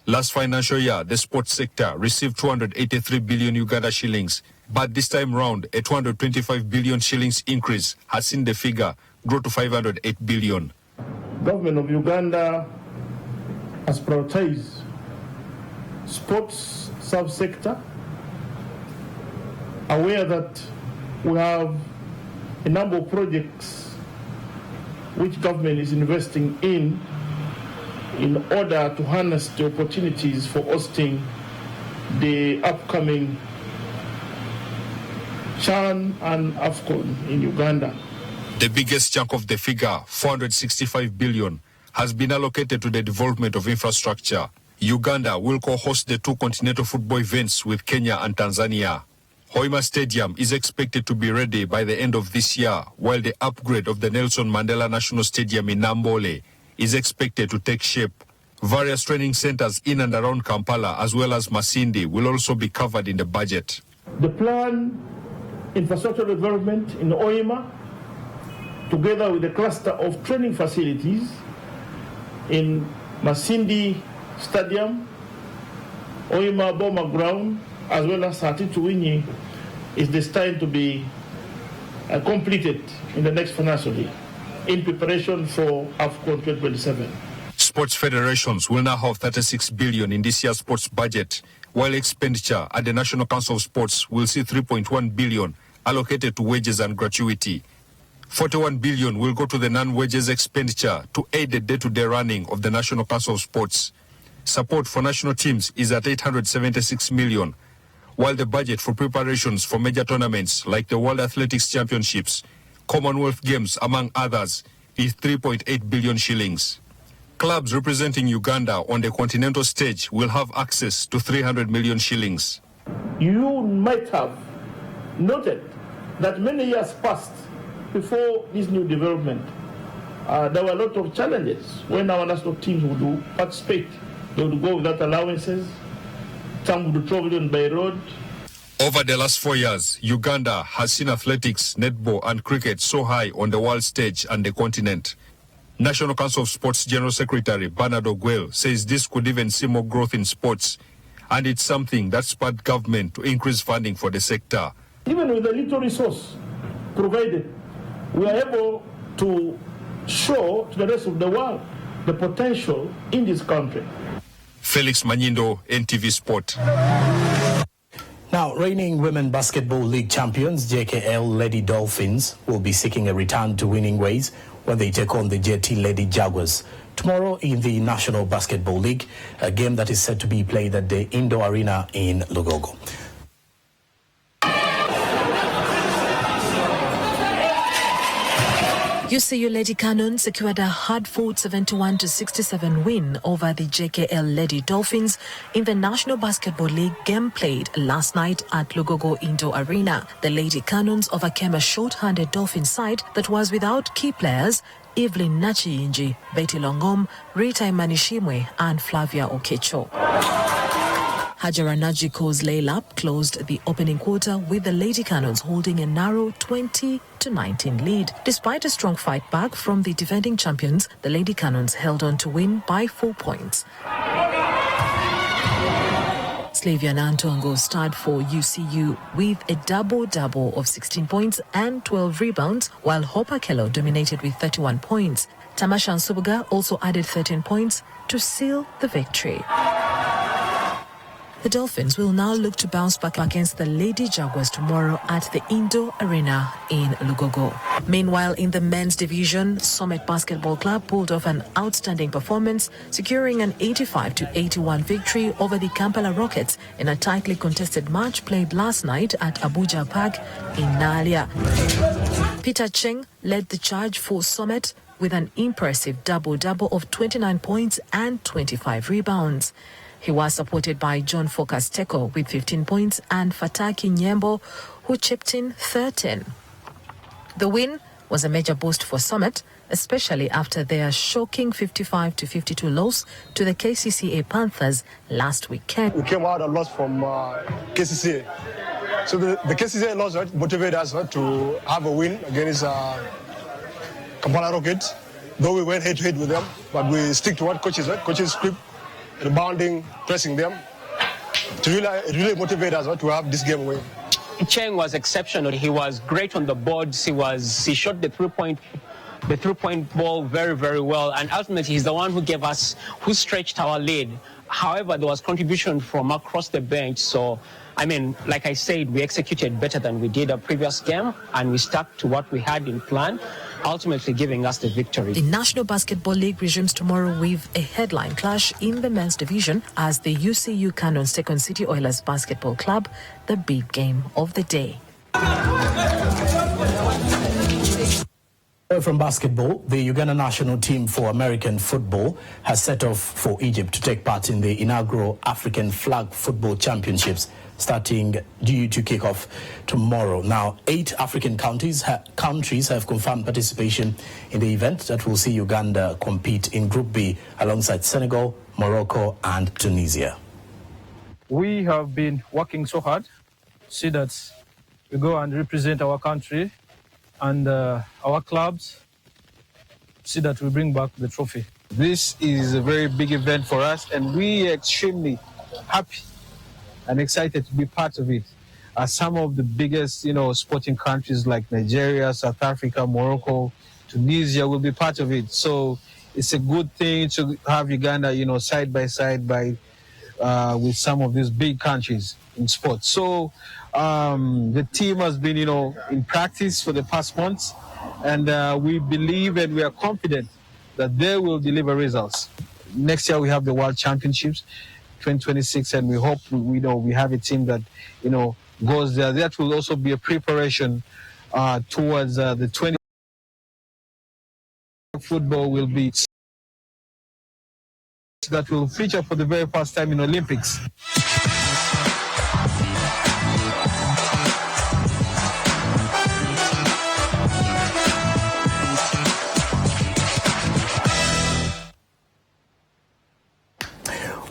Last financial year, the sports sector received 283 billion Uganda shillings, but this time round, a 225 billion shillings increase has seen the figure grow to 508 billion. Government of Uganda has prioritized sports subsector, aware that we have a number of projects which government is investing in order to harness the opportunities for hosting the upcoming CHAN and AFCON in Uganda. The biggest chunk of the figure, 465 billion, has been allocated to the development of infrastructure. Uganda will co-host the two continental football events with Kenya and Tanzania. Hoima Stadium is expected to be ready by the end of this year, while the upgrade of the Nelson Mandela National Stadium in Nambole is expected to take shape. Various training centers in and around Kampala, as well as Masindi, will also be covered in the budget. The planned infrastructure development in Hoima, together with a cluster of training facilities in Masindi Stadium, Hoima Boma Ground, as well as Hatituwinyi, is destined to be completed in the next financial year in preparation for AFCON 2027. Sports federations will now have 36 billion in this year's sports budget, while expenditure at the National Council of Sports will see 3.1 billion allocated to wages and gratuity. 41 billion will go to the non-wages expenditure to aid the day-to-day running of the National Council of Sports. Support for national teams is at 876 million, while the budget for preparations for major tournaments like the World Athletics Championships, Commonwealth Games, among others, is 3.8 billion shillings. Clubs representing Uganda on the continental stage will have access to 300 million shillings. You might have noted that many years passed before this new development. There were a lot of challenges when our national teams would participate. They would go without allowances. Some would travel in by road. Over the last 4 years, Uganda has seen athletics, netball and cricket so high on the world stage and the continent. National Council of Sports General Secretary Bernard Ogwell says this could even see more growth in sports, and it's something that spurred government to increase funding for the sector. Even with the little resource provided, we are able to show to the rest of the world the potential in this country. Felix Manyindo, NTV Sport. Now, reigning Women Basketball League champions JKL Lady Dolphins will be seeking a return to winning ways when they take on the JT Lady Jaguars tomorrow in the National Basketball League, a game that is set to be played at the Indoor Arena in Lugogo. UCU Lady Cannon secured a hard-fought 71-67 win over the JKL Lady Dolphins in the National Basketball League game played last night at Lugogo Indoor Arena. The Lady Cannons overcame a short-handed Dolphin side that was without key players Evelyn Nachiinji, Betty Longom, Rita Imanishimwe and Flavia Okecho. Hajara Najiko's layup closed the opening quarter with the Lady Cannons holding a narrow 20-19 lead. Despite a strong fight back from the defending champions, the Lady Cannons held on to win by 4 points. Slavia Nantongo starred for UCU with a double-double of 16 points and 12 rebounds, while Hopper Kello dominated with 31 points. Tamasha Nsubuga also added 13 points to seal the victory. The Dolphins will now look to bounce back against the Lady Jaguars tomorrow at the Indo Arena in Lugogo. Meanwhile, in the men's division, Summit Basketball Club pulled off an outstanding performance, securing an 85-81 victory over the Kampala Rockets in a tightly contested match played last night at Abuja Park in Nalia. Peter Cheng led the charge for Summit with an impressive double-double of 29 points and 25 rebounds. He was supported by John Focus Teko with 15 points and Fataki Nyembo, who chipped in 13. The win was a major boost for Summit, especially after their shocking 55-52 loss to the KCCA Panthers last weekend. We came out a loss from KCCA. So the KCCA loss motivated us to have a win against Kampala Rockets. Though we went head-to-head with them, but we stick to what coaches script. Rebounding, pressing them. It really motivated us to have this game win. Cheng was exceptional. He was great on the boards. He shot the three-point ball very, very well. And ultimately, he's the one who stretched our lead. However, there was contribution from across the bench. So, like I said, we executed better than we did a previous game, and we stuck to what we had in plan, ultimately giving us the victory. The National Basketball League resumes tomorrow with a headline clash in the men's division as the UCU Cannons take on City Oilers Basketball Club, the big game of the day. From basketball, the Uganda national team for American football has set off for Egypt to take part in the inaugural African Flag Football Championships, due to kick off tomorrow. Now, 8 African countries have confirmed participation in the event that will see Uganda compete in Group B alongside Senegal, Morocco and Tunisia. We have been working so hard to see that we go and represent our country and our clubs, see that we bring back the trophy. This is a very big event for us, and we are extremely happy and excited to be part of it. Some of the biggest, sporting countries like Nigeria, South Africa, Morocco, Tunisia will be part of it. So it's a good thing to have Uganda, side by side with some of these big countries in sports. So the team has been, in practice for the past months, and we believe and we are confident that they will deliver results. Next year we have the World Championships, 2026, and we hope we have a team that goes there. That will also be a preparation towards the 20 football will be that will feature for the very first time in Olympics.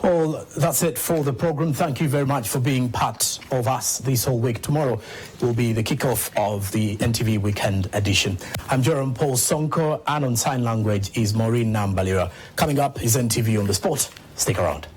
Well, that's it for the program. Thank you very much for being part of us this whole week. Tomorrow will be the kickoff of the NTV Weekend Edition. I'm Jerome Paul Sonko, and on sign language is Maureen Nambalira. Coming up is NTV on the Spot. Stick around.